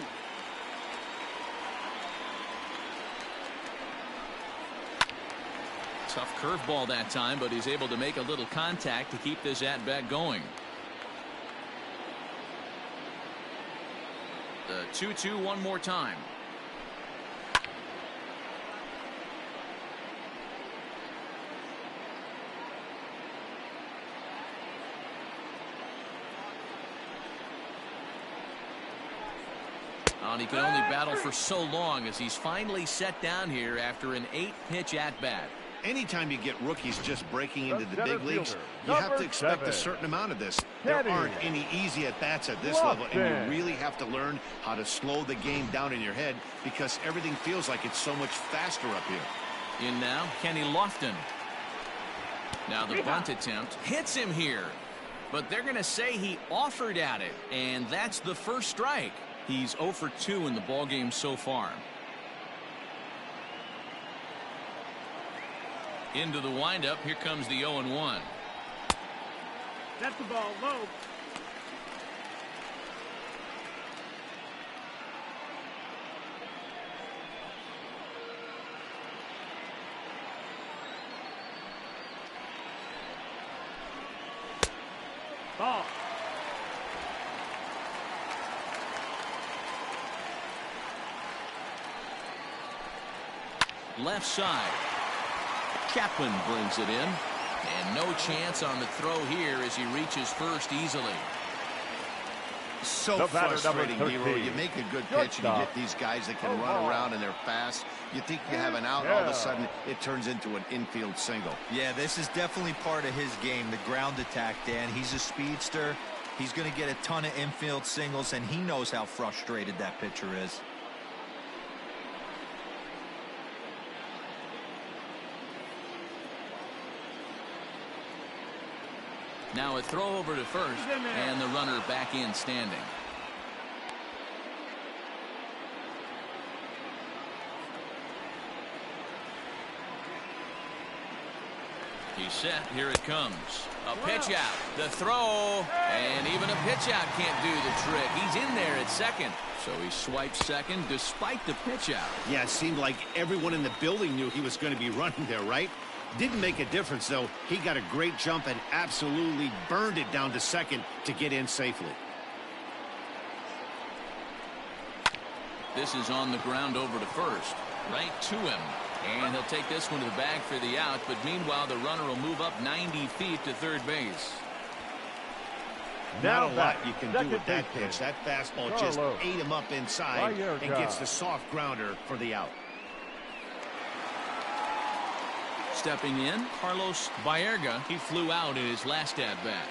Tough curveball that time, but he's able to make a little contact to keep this at-bat going. The 2-2 one more time. and he can only battle for so long as he's finally set down here after an 8-pitch at-bat. Anytime you get rookies just breaking into the center big leagues, fielder, you have number to expect 7. a certain amount of this. There Teddy. aren't any easy at-bats at this Lofton. level, and you really have to learn how to slow the game down in your head because everything feels like it's so much faster up here. In now, Kenny Lofton. Now the bunt attempt hits him here. But they're going to say he offered at it, and that's the first strike. He's 0 for 2 in the ballgame so far. Into the windup, here comes the 0-1. That's the ball low. Ball. Left side. Chapman brings it in. And no chance on the throw here as he reaches first easily. So The batter, frustrating, number Hero. 13. You make a good pitch and you Shortstop. get these guys that can Oh, run ball. around and they're fast. You think you have an out, all of a sudden it turns into an infield single. Yeah, this is definitely part of his game, the ground attack, Dan. He's a speedster. He's going to get a ton of infield singles, and he knows how frustrated that pitcher is. Now a throw over to first, He's in there. and the runner back in standing. He's set. Here it comes. A pitch out. The throw. And even a pitch out can't do the trick. He's in there at second. So he swipes second despite the pitch out. Yeah, it seemed like everyone in the building knew he was going to be running there, right? Didn't make a difference, though. He got a great jump and absolutely burned it down to second to get in safely. This is on the ground over to first. Right to him. And he'll take this one to the bag for the out. But meanwhile, the runner will move up 90 feet to third base. Not a lot back, you can do second with that baseman, pitch. That fastball just Carlos ate him up inside Baerga. and gets the soft grounder for the out. Stepping in, Carlos Baerga. He flew out in his last at-bat.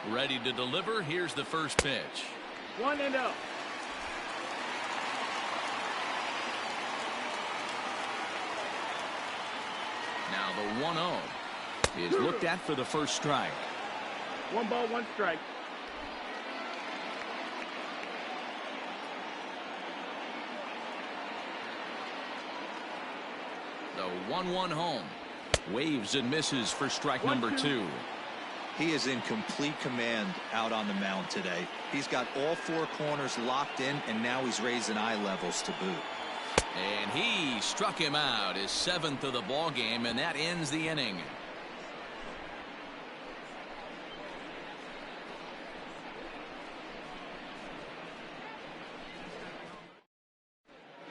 Ready to deliver. Here's the first pitch. 1-0. Now the 1-0 is looked at for the first strike. 1 ball, 1 strike. The 1-1 home. Waves and misses for strike number 2. He is in complete command out on the mound today. He's got all 4 corners locked in, and now he's raising eye levels to boot. And he struck him out, his 7th of the ball game, and that ends the inning.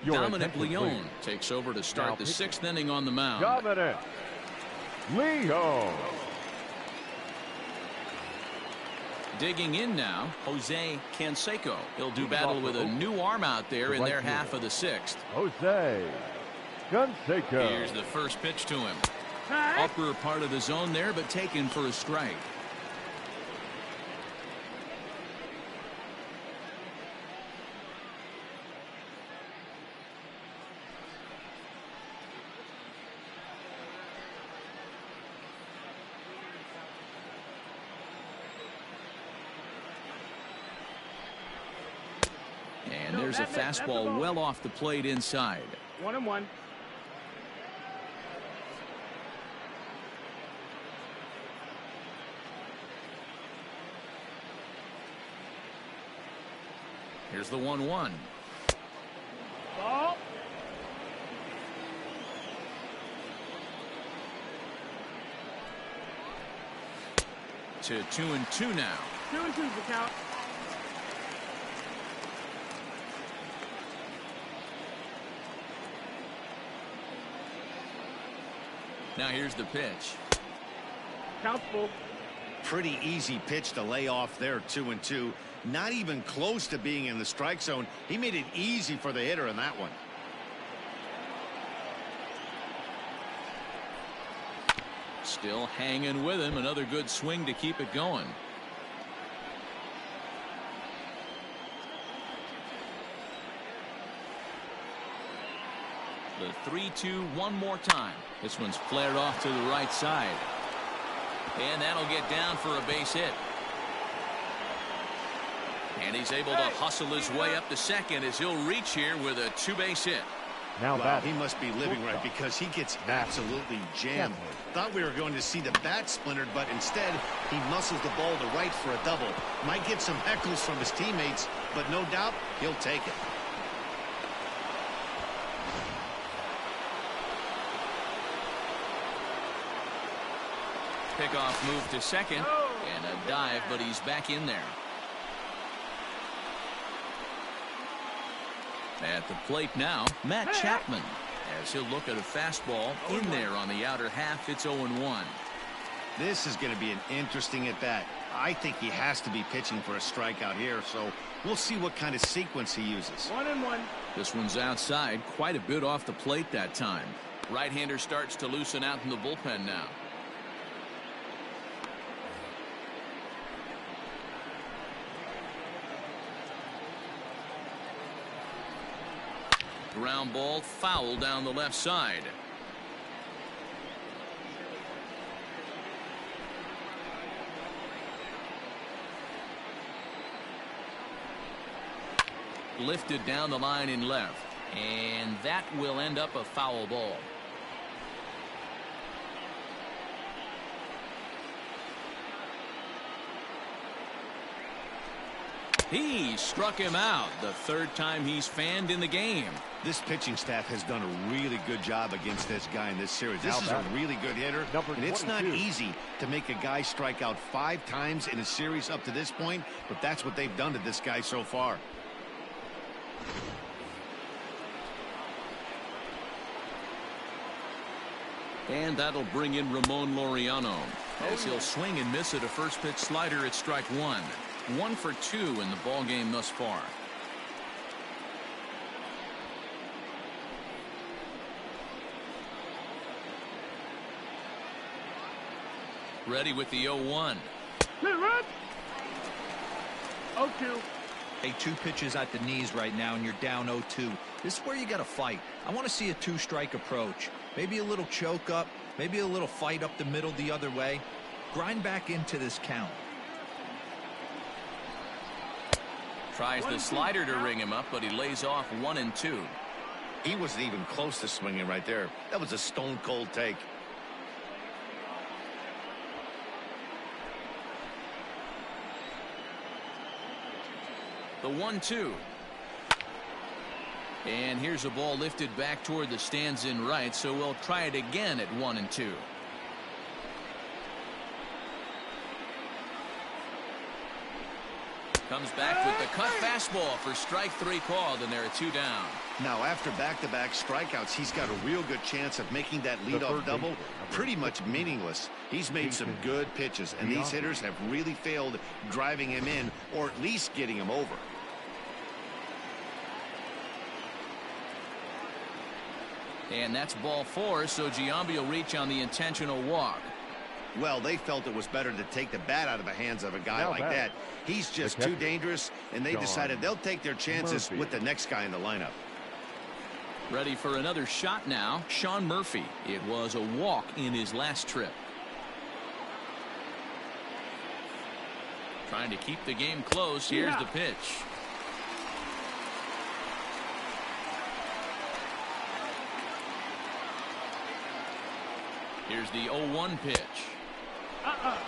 Dominic attention, Leone please. takes over to start Now the pitching. 6th inning on the mound. Dominic Leone. Digging in now, Jose Canseco. He'll do battle with a new arm out there in their half of the 6th. Jose Canseco. Here's the first pitch to him. High. Upper part of the zone there, but taken for a strike. And there's a that's the fastball ball. well off the plate inside. 1-1. Here's the 1-1. Ball. To 2-2 now. 2-2 the count. Now here's the pitch. Count's full. Pretty easy pitch to lay off there, 2-2. Not even close to being in the strike zone. He made it easy for the hitter in that one. Still hanging with him. Another good swing to keep it going. The 3-2 one more time. This one's flared off to the right side. And that'll get down for a base hit. And he's able to hustle his way up to second as he'll reach here with a two-base hit. Now wow, he must be living right because he gets absolutely jammed. Thought we were going to see the bat splintered, but instead he muscles the ball to right for a double. Might get some heckles from his teammates, but no doubt he'll take it. Pickoff move to second and a dive, but he's back in there. At the plate now, Matt Chapman, as he'll look at a fastball in there on the outer half. It's 0-1. This is going to be an interesting at bat. I think he has to be pitching for a strikeout here, so we'll see what kind of sequence he uses. 1-1. This one's outside, quite a bit off the plate that time. Right-hander starts to loosen out in the bullpen now. Ground ball foul down the left side. Lifted down the line in left, and that will end up a foul ball. He struck him out, the third time he's fanned in the game. This pitching staff has done a really good job against this guy in this series. This is a really good hitter, and it's not easy to make a guy strike out 5 times in a series up to this point, but that's what they've done to this guy so far. And that'll bring in Ramon Laureano as he'll swing and miss at a first pitch slider at strike 1. 1 for 2 in the ball game thus far. Ready with the 0-1. 0-2. Hey, 2 pitches at the knees right now, and you're down 0-2. This is where you got to fight. I want to see a 2-strike approach. Maybe a little choke up, maybe a little fight up the middle the other way. Grind back into this count. Tries the slider to ring him up, but he lays off 1 and 2. He wasn't even close to swinging right there. That was a stone cold take. The 1-2. And here's a ball lifted back toward the stands in right, so we'll try it again at 1 and 2. Comes back with the cut fastball for strike 3 called, and there are 2 down. Now, after back-to-back strikeouts, he's got a real good chance of making that leadoff double pretty much meaningless. He's made some good pitches, and these hitters have really failed driving him in or at least getting him over. And that's ball 4, so Giambi will reach on the intentional walk. Well, they felt it was better to take the bat out of the hands of a guy like that. He's just too dangerous, and they decided they'll take their chances with the next guy in the lineup. Ready for another shot now, Sean Murphy. It was a walk in his last trip. Trying to keep the game close. Here's the pitch. Here's the 0-1 pitch.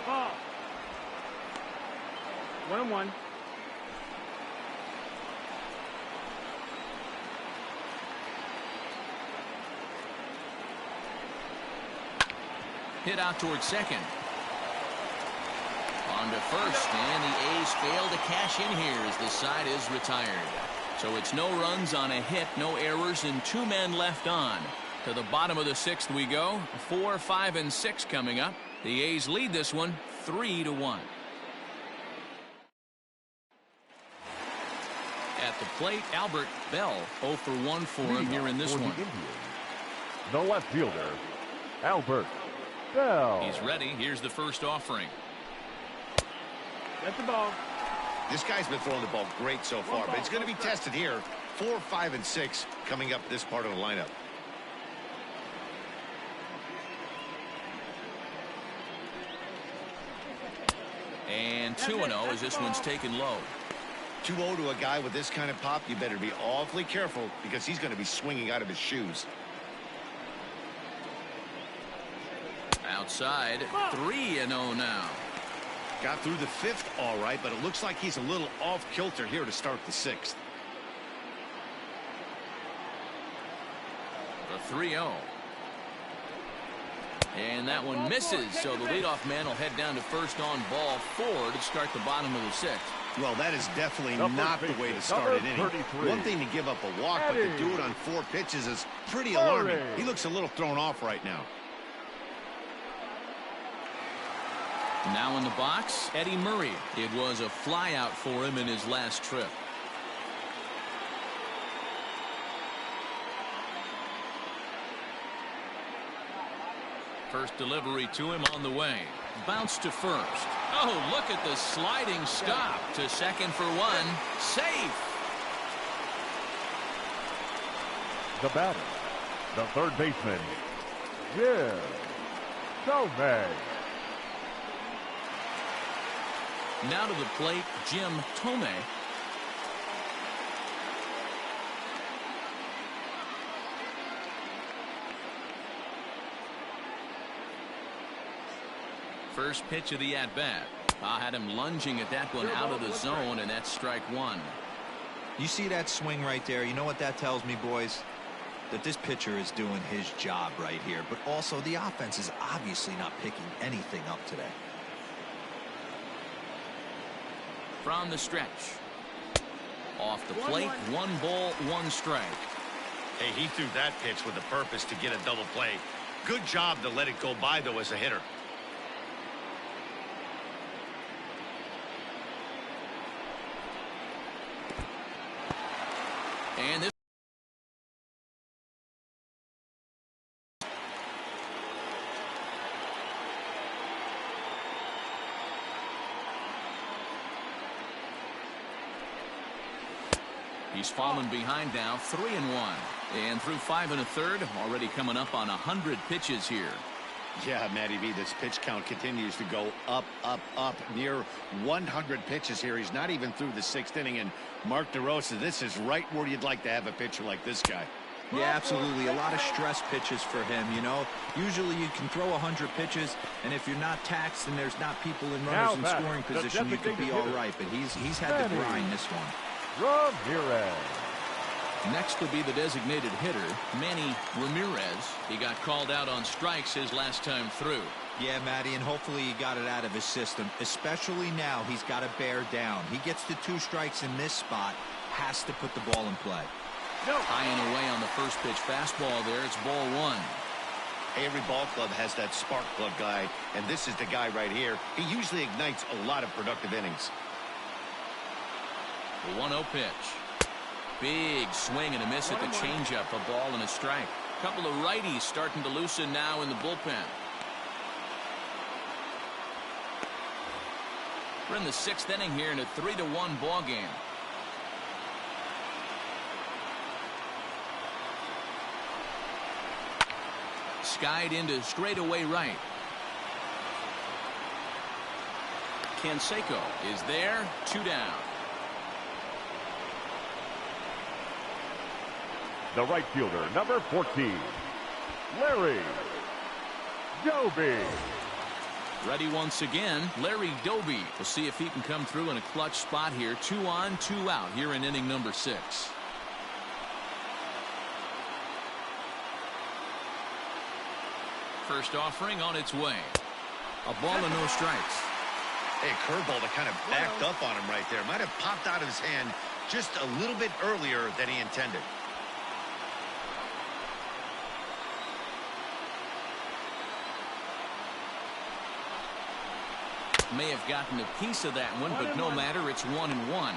Ball. 1-1. Hit out towards second. On to first, and the A's fail to cash in here as the side is retired. So it's no runs on a hit, no errors, and 2 men left on. To the bottom of the sixth we go. 4, 5, and 6 coming up. The A's lead this one 3-1. At the plate, Albert Bell 0 for 1 for him here in this one. The left fielder, Albert Bell. He's ready. Here's the first offering. Get the ball. This guy's been throwing the ball great so far, but it's going to be tested here. 4, 5, and 6 coming up this part of the lineup. And 2-0 as this one's taken low. 2-0 to a guy with this kind of pop, you better be awfully careful because he's going to be swinging out of his shoes. Outside, 3-0 now. Got through the fifth all right, but it looks like he's a little off kilter here to start the sixth. The 3-0. And that one misses, so the leadoff man will head down to first on ball 4 to start the bottom of the sixth. Well, that is definitely not the way to start an inning. One thing to give up a walk, but to do it on 4 pitches is pretty alarming. He looks a little thrown off right now. Now in the box, Eddie Murray. It was a fly out for him in his last trip. First delivery to him on the way. Bounce to first. Oh, look at the sliding stop to second for 1. Safe. The batter, the third baseman, Jim Tomei. Now to the plate, Jim Tomei. First pitch of the at-bat. I had him lunging at that one out of the zone, and that's strike 1. You see that swing right there? You know what that tells me, boys? That this pitcher is doing his job right here, but also the offense is obviously not picking anything up today. From the stretch. Off the plate, 1 ball, 1 strike. Hey, he threw that pitch with a purpose to get a double play. Good job to let it go by, though, as a hitter. And this he's fallen behind now, 3-1. And through 5 1/3, already coming up on 100 pitches here. Yeah, Matty V, this pitch count continues to go up, up, up. Near 100 pitches here. He's not even through the 6th inning. And Mark DeRosa, this is right where you'd like to have a pitcher like this guy. Yeah, absolutely. A lot of stress pitches for him, you know. Usually you can throw 100 pitches, and if you're not taxed and there's not people in runners in scoring position, you could be all right. But he's had to grind this one. Ramirez. Next will be the designated hitter, Manny Ramirez. He got called out on strikes his last time through. Yeah, Matty, and hopefully he got it out of his system. Especially now, he's got to bear down. He gets the 2 strikes in this spot, has to put the ball in play. High and away on the first pitch fastball there. It's ball 1. Every ball club has that spark plug guy, and this is the guy right here. He usually ignites a lot of productive innings. The 1-0 pitch. Big swing and a miss at the changeup. A ball and a strike. Couple of righties starting to loosen now in the bullpen. We're in the 6th inning here in a 3-1 ball game. Skied into straightaway right. Canseco is there. 2 down. The right fielder, number 14, Larry Doby. Ready once again, Larry Doby. We'll see if he can come through in a clutch spot here. 2 on, 2 out here in inning number 6. First offering on its way. A ball and no strikes. Hey, curveball that kind of backed up on him right there. Might have popped out of his hand just a little bit earlier than he intended. may have gotten a piece of that one, but no matter, it's 1-1.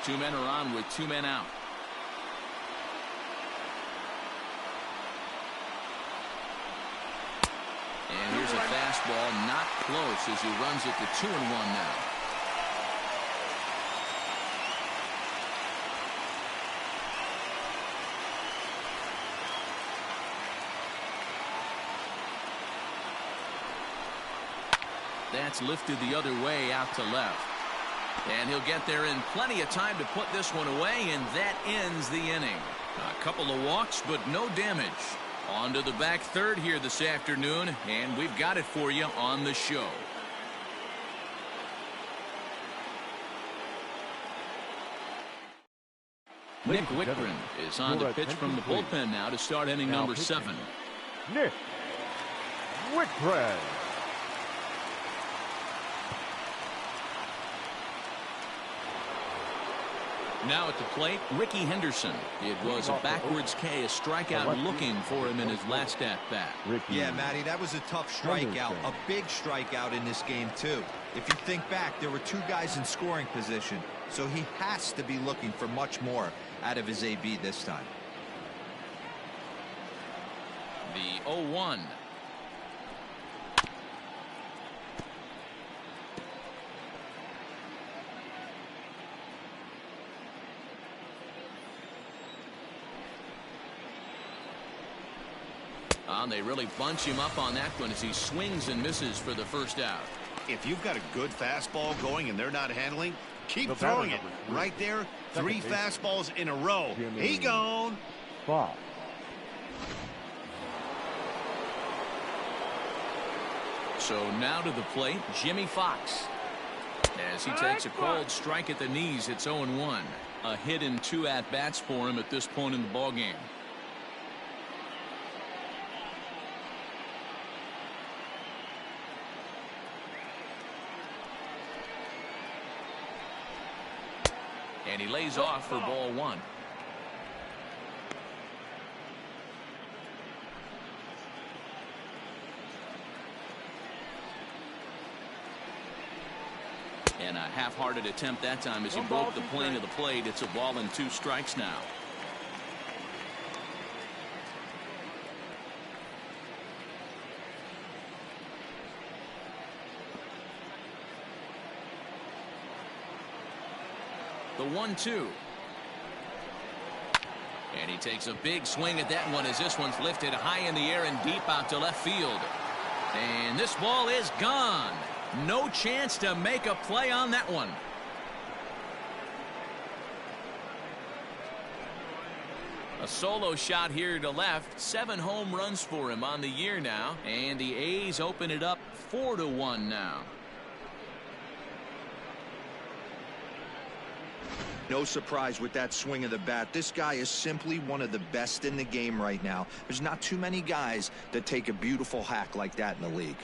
2 men are on with 2 men out. And here's a fastball, not close, as he runs it to 2-1 now. That's lifted the other way out to left. And he'll get there in plenty of time to put this one away, and that ends the inning. A couple of walks, but no damage. On to the back third here this afternoon, and we've got it for you on the show. Nick Whitgren is on to pitch from the bullpen now to start inning number 7. Nick Whitgren. Now at the plate, Ricky Henderson. It was a backwards K, a strikeout looking for him in his last at-bat. Yeah, Matty, that was a tough strikeout, a big strikeout in this game, too. If you think back, there were 2 guys in scoring position, so he has to be looking for much more out of his AB this time. The 0-1. They really bunch him up on that one as he swings and misses for the first out. If you've got a good fastball going and they're not handling, keep throwing it. Right there, 3 fastballs in a row. He gone. Fox. So now to the plate, Jimmy Fox. As he takes a cold strike at the knees, it's 0-1. A hit in 2 at-bats for him at this point in the ballgame. And he lays off for ball 1. And a half-hearted attempt that time as he broke the plane of the plate. It's a ball and 2 strikes now. The 1-2. And he takes a big swing at that one as this one's lifted high in the air and deep out to left field. And this ball is gone. No chance to make a play on that one. A solo shot here to left. 7 home runs for him on the year now. And the A's open it up 4-1 now. No surprise with that swing of the bat. This guy is simply one of the best in the game right now. There's not too many guys that take a beautiful hack like that in the league.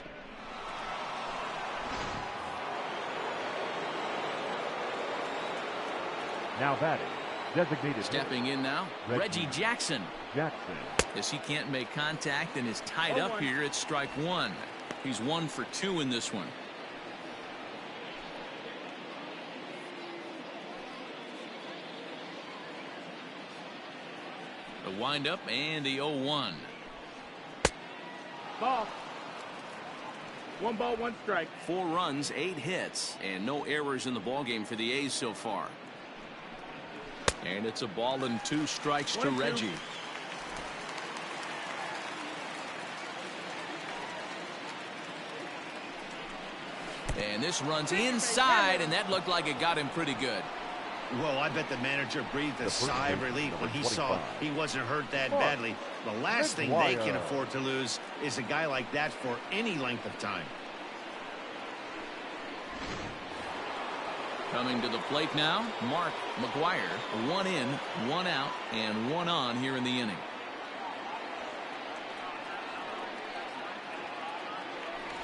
Now batting, designated. Stepping in now, Reggie Jackson. As he can't make contact and is tied up here, it's strike 1. He's 1 for 2 in this one. The windup and the 0-1. Ball. 1 ball, 1 strike. 4 runs, 8 hits, and no errors in the ballgame for the A's so far. And it's a ball and 2 strikes to Reggie. And this runs inside, and that looked like it got him pretty good. Well, I bet the manager breathed a sigh of relief when he saw he wasn't hurt that badly. The last thing they can afford to lose is a guy like that for any length of time. Coming to the plate now, Mark McGuire. 1 in, 1 out, and 1 on here in the inning.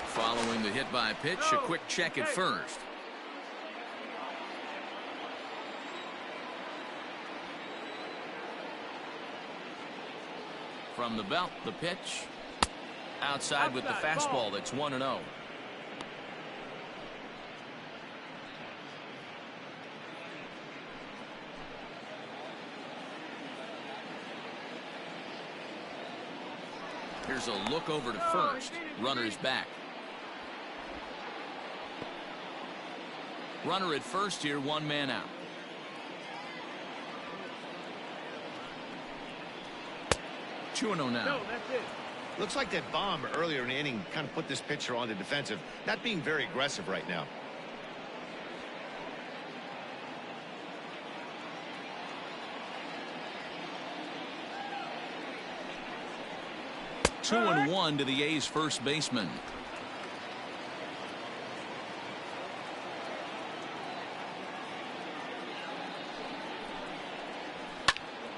Following the hit by pitch, a quick check at first. From the belt, the pitch. Outside with the fastball. That's 1-0. Here's a look over to first. Runner's back. Runner at first here, 1 man out. Two and 0 now. No, that's it. Looks like that bomb earlier in the inning kind of put this pitcher on the defensive, not being very aggressive right now. Two and 1 to the A's first baseman.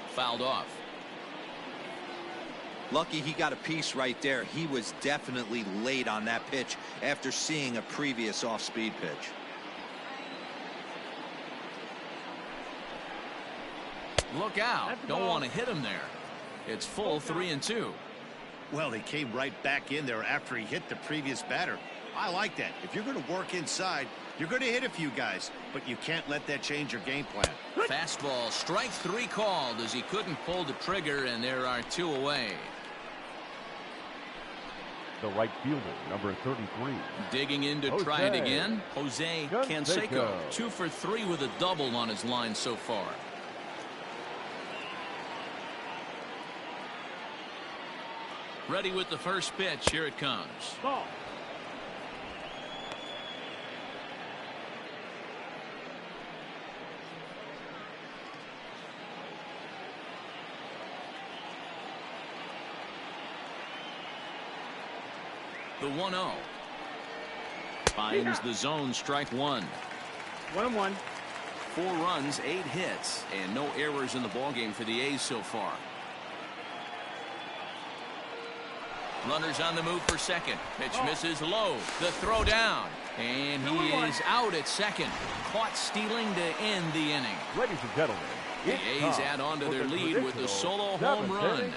Fouled off. Lucky he got a piece right there. He was definitely late on that pitch after seeing a previous off-speed pitch. Look out. Don't want to hit him there. It's full 3-2. Well, he came right back in there after he hit the previous batter. I like that. If you're going to work inside, you're going to hit a few guys, but you can't let that change your game plan. Fastball, strike 3 called as he couldn't pull the trigger, and there are 2 away. The right fielder, number 33. Digging in to try it again, Jose Canseco. 2 for 3 with a double on his line so far. Ready with the first pitch. Here it comes. Ball. The 1-0. Finds the zone, strike 1. 1-1. 4 runs, 8 hits, and no errors in the ballgame for the A's so far. Runners on the move for second. Pitch misses low. The throw down. And he is out at second. Caught stealing to end the inning. Ladies and gentlemen, the A's add on to their lead with a solo home run.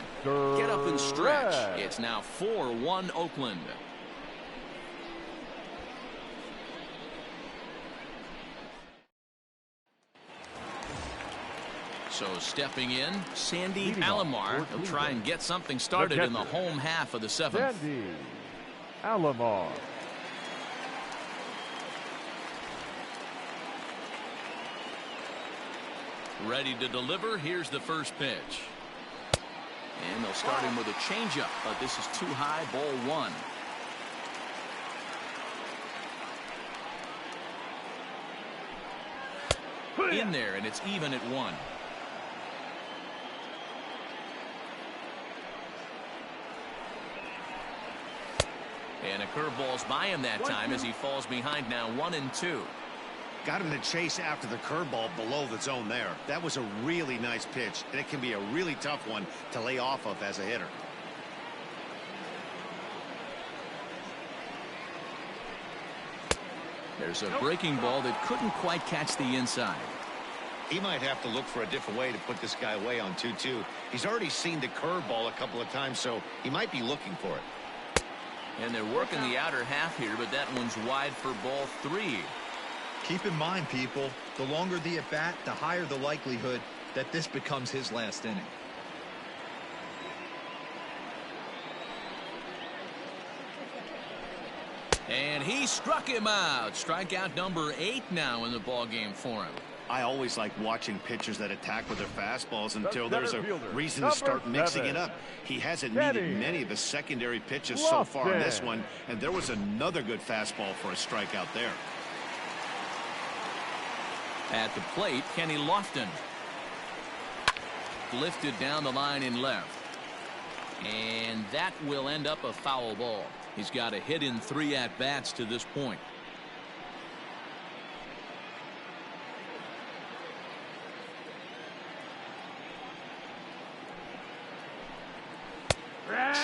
Get up and stretch. It's now 4-1 Oakland. So stepping in, Sandy Alomar. He'll try and get something started in the home half of the 7th. Sandy Alomar. Ready to deliver. Here's the first pitch. And they'll start him with a changeup, but this is too high. Ball 1. In there, and it's even at 1. And a curveball's by him that time as he falls behind now 1-2. Got him to chase after the curveball below the zone there. That was a really nice pitch, and it can be a really tough one to lay off of as a hitter. There's a breaking ball that couldn't quite catch the inside. He might have to look for a different way to put this guy away on 2-2. He's already seen the curveball a couple of times, so he might be looking for it. And they're working the outer half here, but that one's wide for ball 3. Keep in mind, people, the longer the at-bat, the higher the likelihood that this becomes his last inning. And he struck him out. Strikeout number 8 now in the ballgame for him. I always like watching pitchers that attack with their fastballs until there's a reason to start mixing it up. He hasn't needed many of his secondary pitches so far in this one, and there was another good fastball for a strikeout there. At the plate, Kenny Lofton. Lifted down the line in left. And that will end up a foul ball. He's got a hit in 3 at-bats to this point.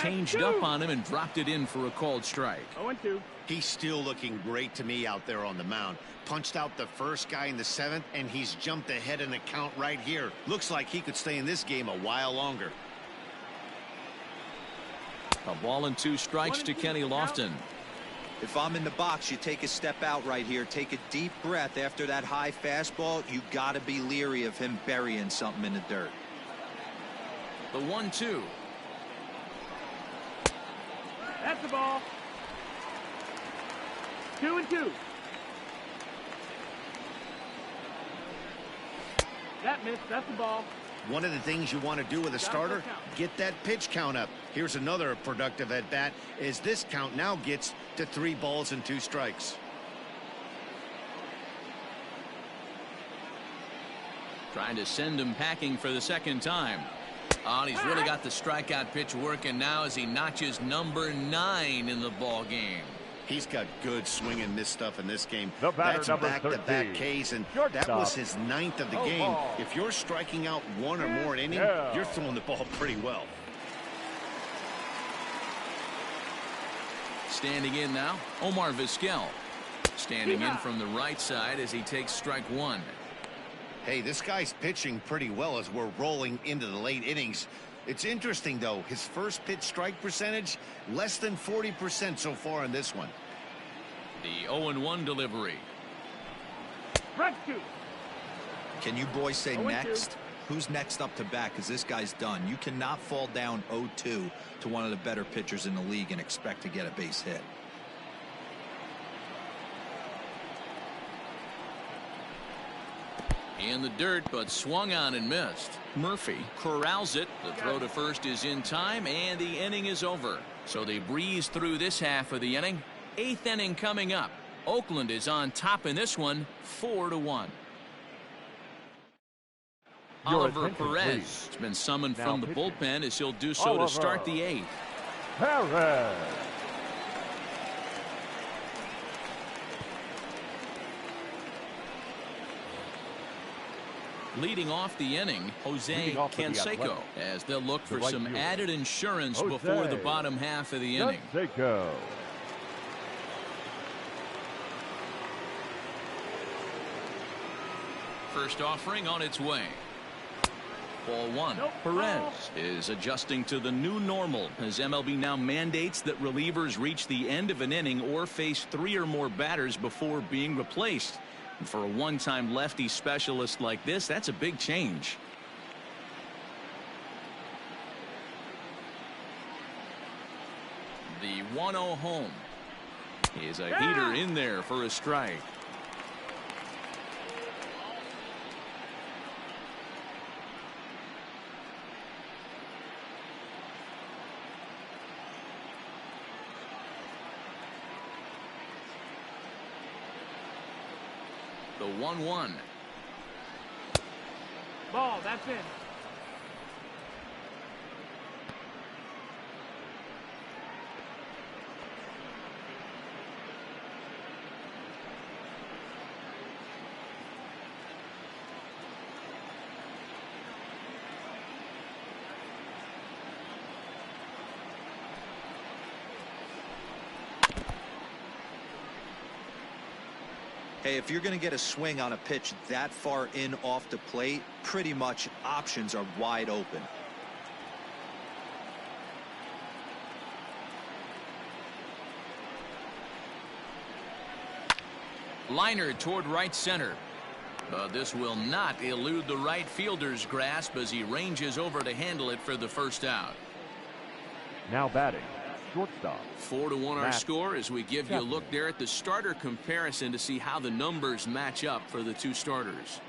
Changed up on him and dropped it in for a called strike. 0-2. He's still looking great to me out there on the mound. Punched out the first guy in the 7th, and he's jumped ahead in the count right here. Looks like he could stay in this game a while longer. A ball and 2 strikes to Kenny Lofton. If I'm in the box, you take a step out right here. Take a deep breath after that high fastball. You got to be leery of him burying something in the dirt. The 1-2. That's the ball. 2-2. That missed. That's the ball. One of the things you want to do with a starter, get that pitch count up. Here's another productive at bat as this count now gets to 3 balls and 2 strikes. Trying to send him packing for the second time. Oh, and he's really got the strikeout pitch working now as he notches number 9 in the ball game. He's got good swing and miss stuff in this game. The batter, That's number back-to-back 13. Ks, and Shortstop. that was his 9th of the No game. ball. If you're striking out 1 or more an inning, Yeah. you're throwing the ball pretty well. Standing in now, Omar Vizquel. Standing in from the right side as he takes strike 1. Hey, this guy's pitching pretty well as we're rolling into the late innings. It's interesting, though. His first pitch strike percentage, less than 40% so far in this one. The 0-1 delivery. Strike 2. Can you boys say 0-2. next? Who's next up to bat? Because this guy's done. You cannot fall down 0-2 to one of the better pitchers in the league and expect to get a base hit. In the dirt, but swung on and missed. Murphy corrals it. The throw to first is in time, and the inning is over. So they breeze through this half of the inning. 8th inning coming up. Oakland is on top in this one, 4-1. Your Oliver attention, Perez please. has been summoned Now from the pitching. bullpen as he'll do so Oliver to start the 8th. Perez. Leading off the inning, Jose Leading off for the Canseco, Athletics. as they'll look The for right some fielder. added insurance Jose before the bottom half of the inning. Canseco. First offering on its way. Ball 1. Nope. Perez is adjusting to the new normal as MLB now mandates that relievers reach the end of an inning or face 3 or more batters before being replaced. And for a one-time lefty specialist like this, that's a big change. The 1-0 home is a heater in there for a strike. The 1-1. Ball. That's in. Hey, if you're going to get a swing on a pitch that far in off the plate, pretty much options are wide open. Liner toward right center. But this will not elude the right fielder's grasp as he ranges over to handle it for the first out. Now batting. Shortstop. 4-1 our Matt score as we give you a Chapman. look there at the starter comparison to see how the numbers match up for the 2 starters.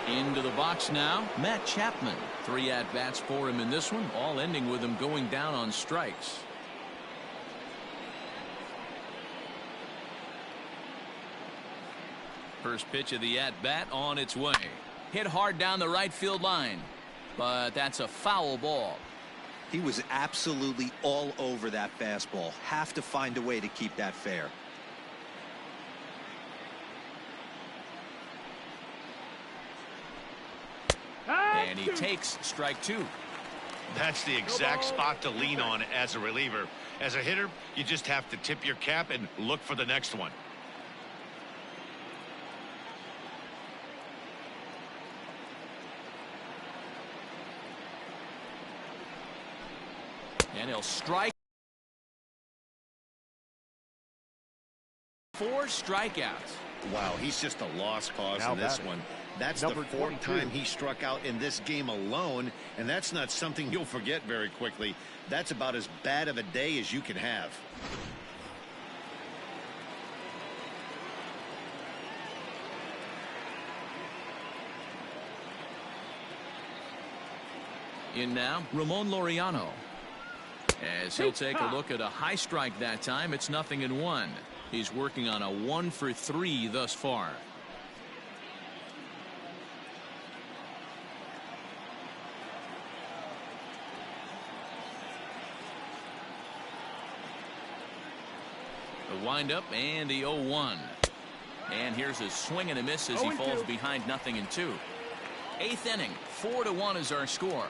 Into the box now, Matt Chapman. 3 at-bats for him in this one, all ending with him going down on strikes. First pitch of the at-bat on its way. Hit hard down the right field line, but that's a foul ball. He was absolutely all over that fastball. Have to find a way to keep that fair. And he takes strike 2. That's the exact spot to lean on as a reliever. As a hitter, you just have to tip your cap and look for the next one. And he'll strike. 4 strikeouts. Wow, he's just a lost cause Now in this batting, one. That's number the 4th 22. time he struck out in this game alone, and that's not something you'll forget very quickly. That's about as bad of a day as you can have. In now, Ramon Laureano. As he'll take a look at a high strike that time, it's 0-1. He's working on a 1 for 3 thus far. The windup and the 0-1. And here's a swing and a miss as he falls behind 0-2. 8th inning, 4-1 is our score.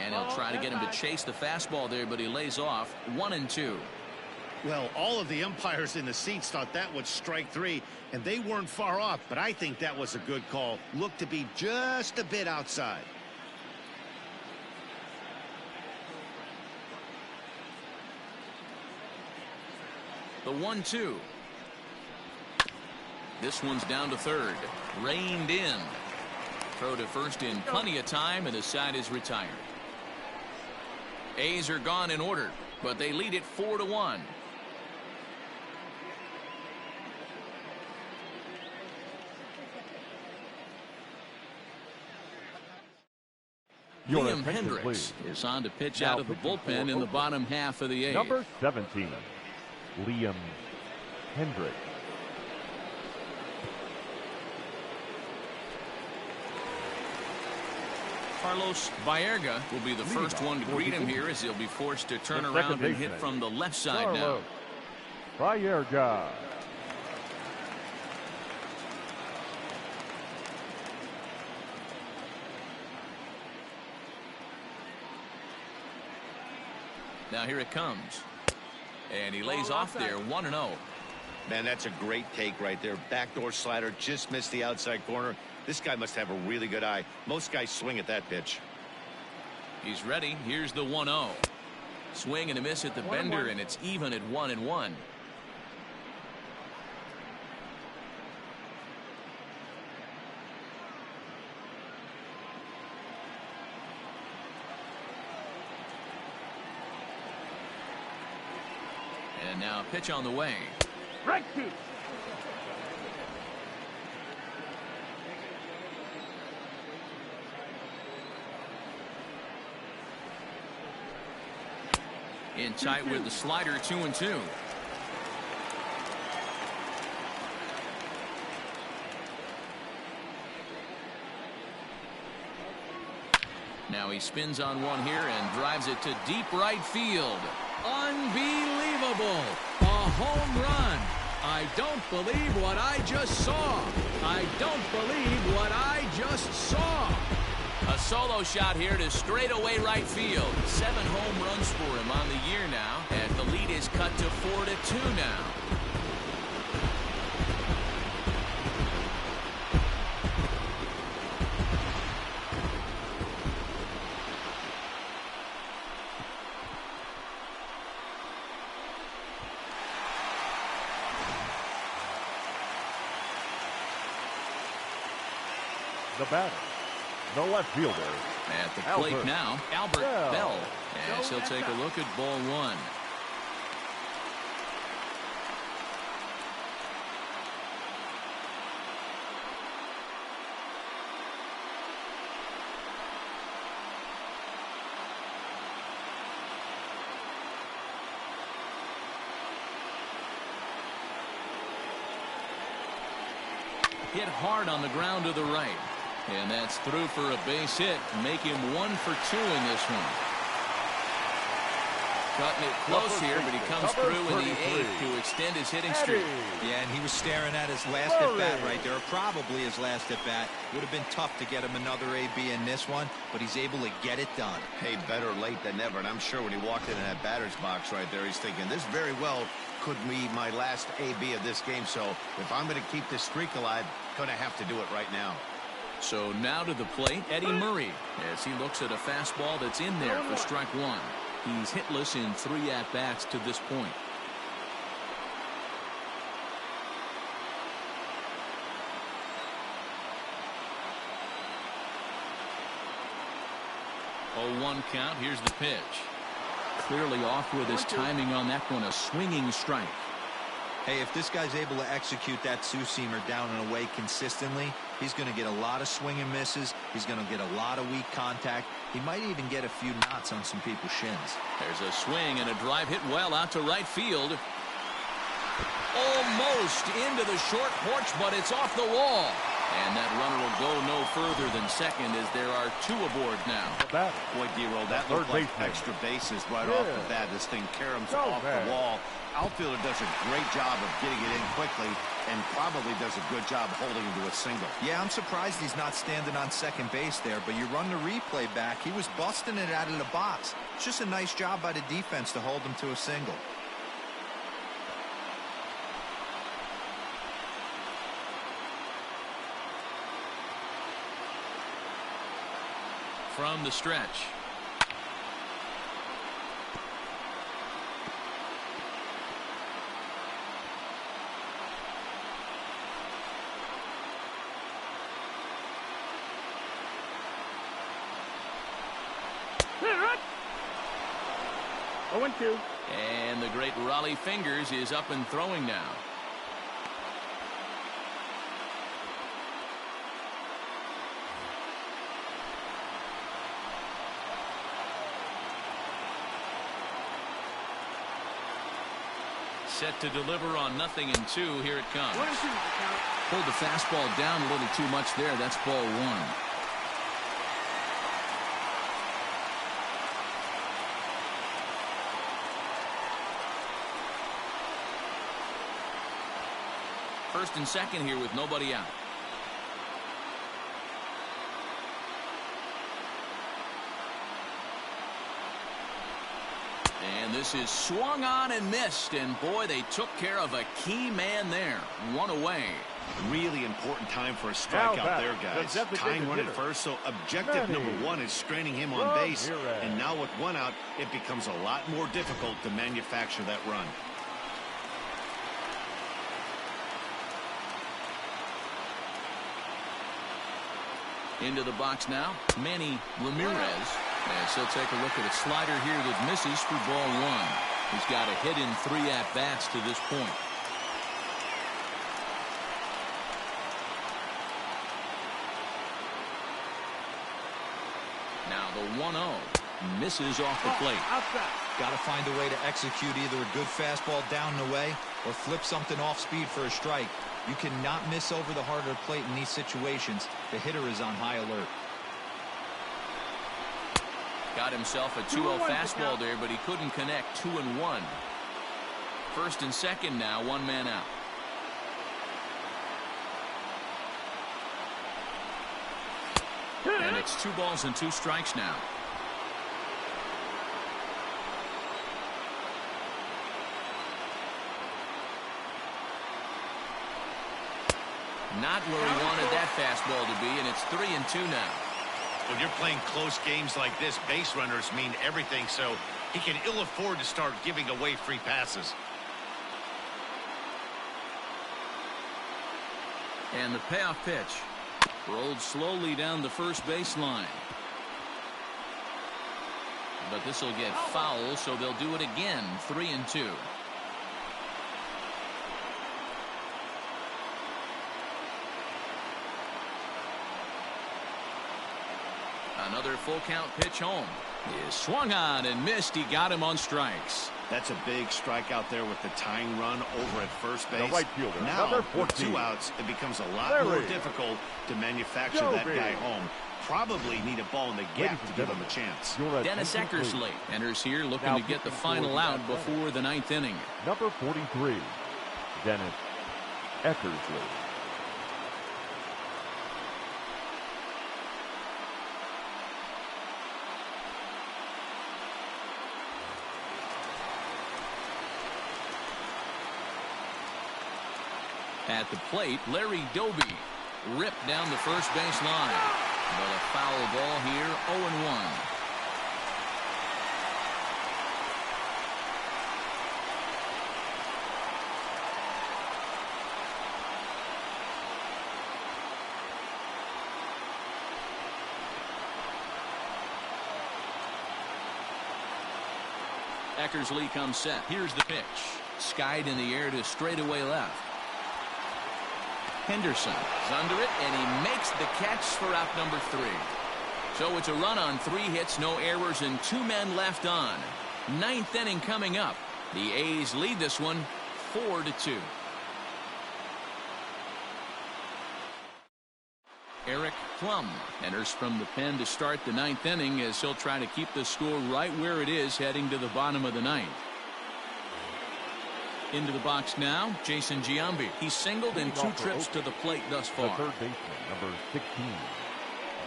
And he'll try to get him to chase the fastball there, but he lays off. 1-2. Well, all of the umpires in the seats thought that was strike 3, and they weren't far off, but I think that was a good call. Looked to be just a bit outside. The 1-2. This one's down to third. Reined in. Throw to first in plenty of time, and the side is retired. A's are gone in order, but they lead it 4-1. Your Liam attention, Hendricks please. is on to pitch Now out of the pitching bullpen for in the Oakland. bottom half of the 8th. Number 17, Liam Hendricks. Carlos Baerga will be the Leading first off one to for greet the him Indians. here as he'll be forced to turn The around second and hit baseman, from the left side Carlos now. Baerga. Now here it comes. And he lays off there 1-0. Man, that's a great take right there. Backdoor slider, just missed the outside corner. This guy must have a really good eye. Most guys swing at that pitch. He's ready. Here's the 1-0. Swing and a miss at the bender, and it's even at 1-1. And now a pitch on the way. Strike 2. In tight with the slider, 2-2. Now he spins on one here and drives it to deep right field. Unbelievable. A home run. I don't believe what I just saw. I don't believe what I just saw. A solo shot here to straightaway right field. 7 home runs for him on the year now, as the lead is cut to 4-2 now. The batter, the left fielder. At the plate Albert now, Albert Bell. Bell. As he'll take a look at ball 1. Hit hard on the ground to the right. And that's through for a base hit to make him 1 for 2 in this one. Cutting it close here, but he comes through in the 8th to extend his hitting streak. Yeah, and he was staring at his last at-bat right there, probably his last at-bat. Would have been tough to get him another AB in this one, but he's able to get it done. Hey, better late than never, and I'm sure when he walked in that batter's box right there, he's thinking, this very well could be my last AB of this game, so if I'm going to keep this streak alive, going to have to do it right now. So now to the plate, Eddie Murray, as he looks at a fastball that's in there for strike one. He's hitless in 3 at-bats to this point. Oh, 1 count. Here's the pitch. Clearly off with his timing on that one. A swinging strike. Hey, if this guy's able to execute that two-seamer down and away consistently, he's going to get a lot of swing and misses. He's going to get a lot of weak contact. He might even get a few knots on some people's shins. There's a swing and a drive hit well out to right field. Almost into the short porch, but it's off the wall. And that runner will go no further than second as there are 2 aboard now. Boy, D-Roll, that looked like extra bases right off the bat. This thing caroms off the wall. Outfielder does a great job of getting it in quickly and probably does a good job holding him to a single. Yeah, I'm surprised he's not standing on second base there, but you run the replay back. He was busting it out of the box. It's just a nice job by the defense to hold him to a single. From the stretch. Oh, 1-2. And the great Raleigh Fingers is up and throwing now. Set to deliver on 0-2. Here it comes. Pulled the fastball down a little too much there. That's ball 1. First and second here with nobody out. And this is swung on and missed, and boy, they took care of a key man there. 1 away. Really important time for a strikeout there, guys. Tying one at first, so objective number 1 is straining him on base. And now with 1 out, it becomes a lot more difficult to manufacture that run. Into the box now, Manny Ramirez. As he'll take a look at a slider here that misses for ball 1. He's got a hit in 3 at-bats to this point. Now the 1-0 misses off the plate. Got to find a way to execute either a good fastball down and away or flip something off speed for a strike. You cannot miss over the heart of the plate in these situations. The hitter is on high alert. Got himself a 2-0 fastball there, but he couldn't connect. 2-1. First and second now, 1 man out. And it's 2 balls and 2 strikes now. Not where he wanted that fastball to be, and it's 3-2 now. When you're playing close games like this, base runners mean everything, so he can ill afford to start giving away free passes. And the payoff pitch rolled slowly down the first baseline. But this will get foul, so they'll do it again. 3-2. Another full count pitch home. He swung on and missed. He got him on strikes. That's a big strikeout there with the tying run over at first base. The right fielder, now, number with 14. 2 outs, it becomes a lot more difficult to manufacture that guy home. Probably need a ball in the gap to give him a chance. Dennis Eckersley enters here looking to get the final out before the 9th inning. Number 43, Dennis Eckersley. At the plate, Larry Doby ripped down the first base line. But a foul ball here, 0-1. Eckersley comes set. Here's the pitch. Skied in the air to straightaway left. Henderson is under it, and he makes the catch for out number 3. So it's a run on 3 hits, no errors, and 2 men left on. 9th inning coming up. The A's lead this one 4-2. Eric Plum enters from the pen to start the 9th inning as he'll try to keep the score right where it is heading to the bottom of the 9th. Into the box now, Jason Giambi. He's singled in 2 trips to the plate thus far. The third baseman, number 16,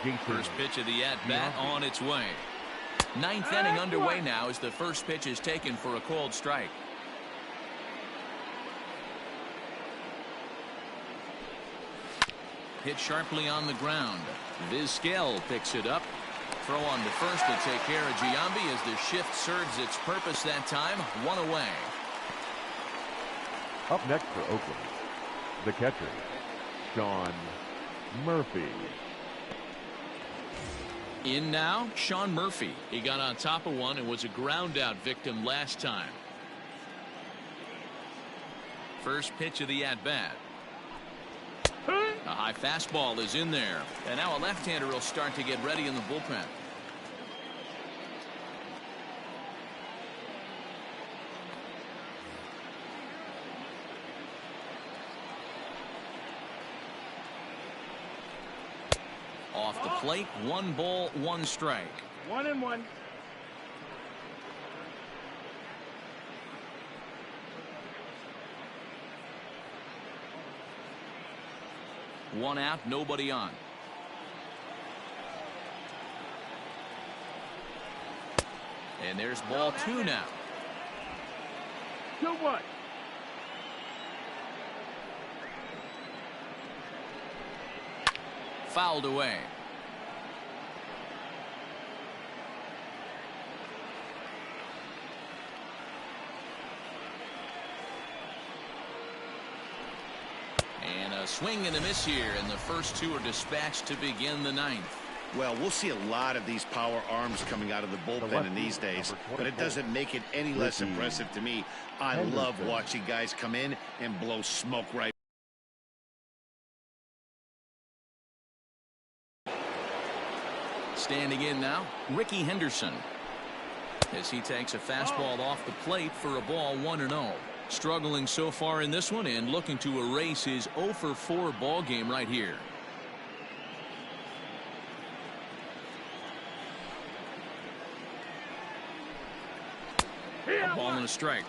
Jason First pitch of the at-bat on its way. 9th inning underway now as the first pitch is taken for a called strike. Hit sharply on the ground. Vizquel picks it up. Throw on to first to take care of Giambi as the shift serves its purpose that time. 1 away. Up next for Oakland, the catcher, Sean Murphy. In now, Sean Murphy. He got on top of one and was a ground out victim last time. First pitch of the at-bat. A high fastball is in there. And now a left-hander will start to get ready in the bullpen. Off the plate, 1 ball, 1 strike. 1-1. One out, nobody on. And there's ball 2 now. 2-1. Fouled away. And a swing and a miss here, and the first 2 are dispatched to begin the 9th. Well, we'll see a lot of these power arms coming out of the bullpen in these days, but it doesn't make it any less impressive to me. I love watching guys come in and blow smoke right. Standing in now, Ricky Henderson, as he takes a fastball off the plate for a ball 1-0. Struggling so far in this one and looking to erase his 0-for-4 ball game right here. A ball and a strike.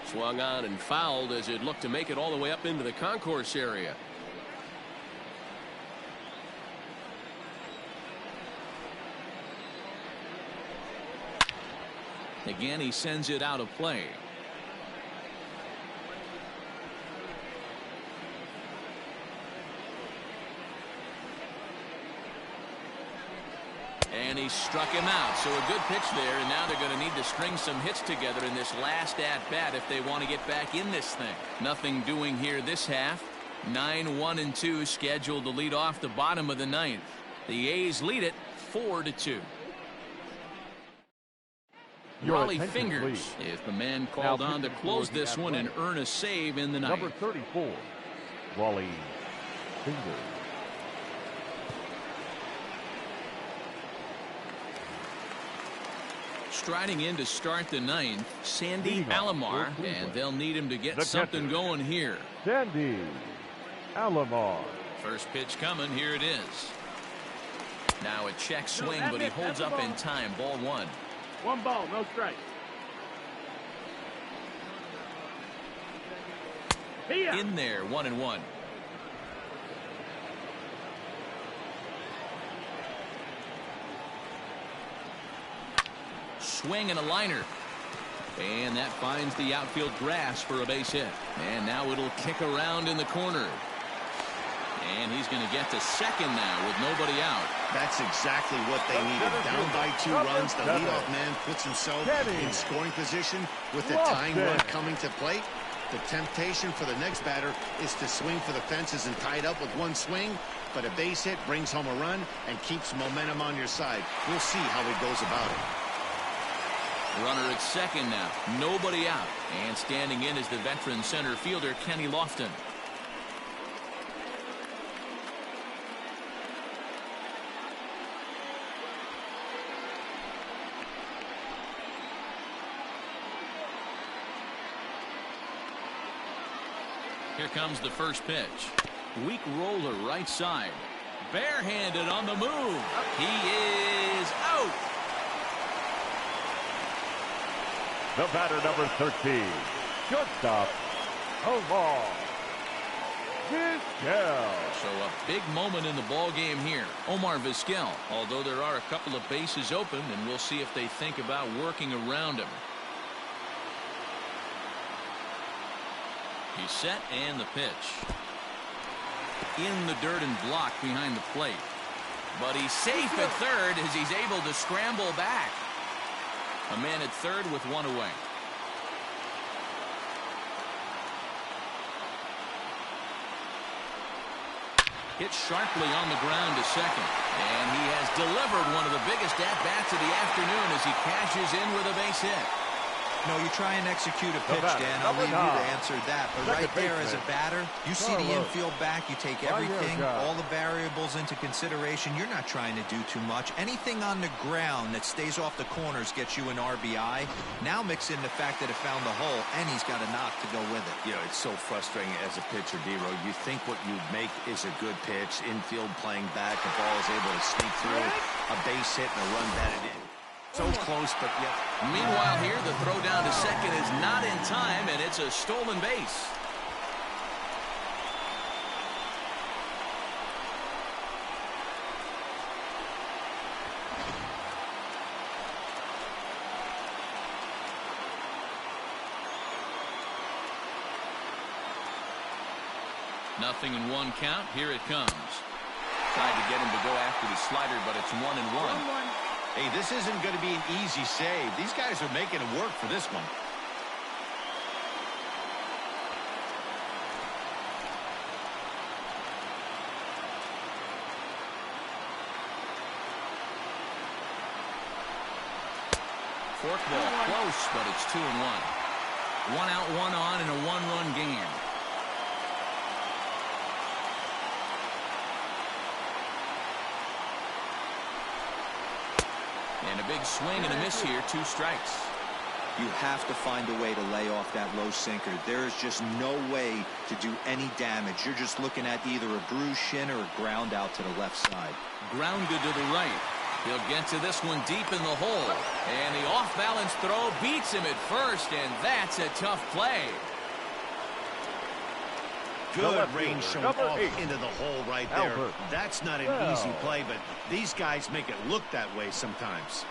Swung on and fouled as it looked to make it all the way up into the concourse area. Again, he sends it out of play. And he struck him out. So a good pitch there, and now they're going to need to string some hits together in this last at-bat if they want to get back in this thing. Nothing doing here this half. 9-1-2 scheduled to lead off the bottom of the 9th. The A's lead it 4-2. Your Raleigh attention, Fingers please. is the man Now called on to pitching close for the this one and Athletics. earn a save in the ninth. Number 34, Raleigh Fingers. Striding in to start the ninth, Sandy Leading off Alomar, for Cleveland. and they'll need him to get The something catcher. going here. Sandy Alomar. First pitch coming, here it is. Now a check swing, that but he missed. holds That's up a in ball. time. Ball one. 1 ball, no strike. Here. In there, 1-1. Swing and a liner. And that finds the outfield grass for a base hit. And now it'll kick around in the corner. And he's going to get to second now with nobody out. That's exactly what they needed. Down by 2 runs, the leadoff man puts himself in scoring position with the tying run coming to plate. The temptation for the next batter is to swing for the fences and tie it up with 1 swing, but a base hit brings home a run and keeps momentum on your side. We'll see how he goes about it. Runner at second now. Nobody out. And standing in is the veteran center fielder, Kenny Lofton. Here comes the first pitch. Weak roller right side. Barehanded on the move. He is out. The batter, number 13, shortstop, Omar Vizquel. So a big moment in the ball game here. Omar Vizquel, although there are a couple of bases open, and we'll see if they think about working around him. He's set, and the pitch. In the dirt and block behind the plate. But he's safe at third as he's able to scramble back. A man at third with 1 away. Hit sharply on the ground to second. And he has delivered one of the biggest at-bats of the afternoon as he cashes in with a base hit. No, you try and execute a pitch, batter, Dan. I'll number leave you to 9. answer that. But Second right there as a baseman, batter, you see the Carlos. infield back. You take everything, Vallejo. all the variables into consideration. You're not trying to do too much. Anything on the ground that stays off the corners gets you an RBI. Now mix in the fact that it found the hole, and he's got a knock to go with it. You know, it's so frustrating as a pitcher, D-Row. You think what you make is a good pitch, infield playing back, the ball is able to sneak through, a base hit and a run batted in. So close, but yet. Meanwhile here, the throw down to second is not in time, and it's a stolen base. Nothing in 1 count. Here it comes. Tried to get him to go after the slider, but it's 1-1. Hey, this isn't going to be an easy save. These guys are making it work for this one. Forkball close, but it's 2-1. 1 out, 1 on in a 1-run game. And a big swing and a miss here. 2 strikes. You have to find a way to lay off that low sinker. There is just no way to do any damage. You're just looking at either a bruised shin or a ground out to the left side. Grounded to the right. He'll get to this one deep in the hole. And the off-balance throw beats him at first, and that's a tough play. Good range shown number off 8. into the hole right there. Albert. That's not an Bell. easy play, but these guys make it look that way sometimes.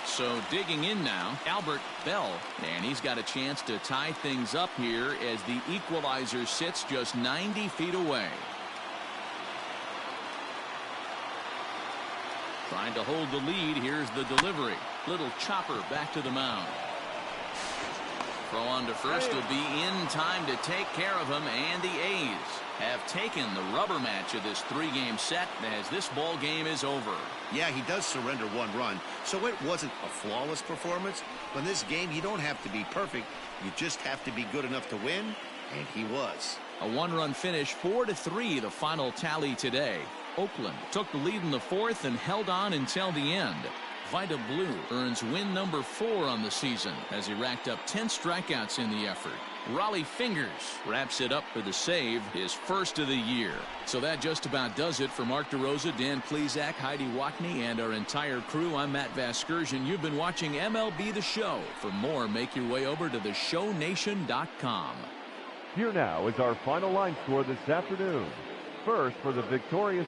So digging in now, Albert Bell, and he's got a chance to tie things up here as the equalizer sits just 90 feet away. Trying to hold the lead. Here's the delivery. Little chopper back to the mound. Throw on to first will be in time to take care of him, and the A's have taken the rubber match of this 3-game set as this ball game is over. Yeah, he does surrender 1 run, so it wasn't a flawless performance. But in this game, you don't have to be perfect. You just have to be good enough to win, and he was. A 1-run finish, 4-3, the final tally today. Oakland took the lead in the 4th and held on until the end. Vida Blue earns win number 4 on the season as he racked up 10 strikeouts in the effort. Raleigh Fingers wraps it up for the save, his first of the year. So that just about does it for Mark DeRosa, Dan Plesac, Heidi Watney, and our entire crew. I'm Matt Vasgersian. You've been watching MLB The Show. For more, make your way over to theshownation.com. Here now is our final line score this afternoon. First, for the victorious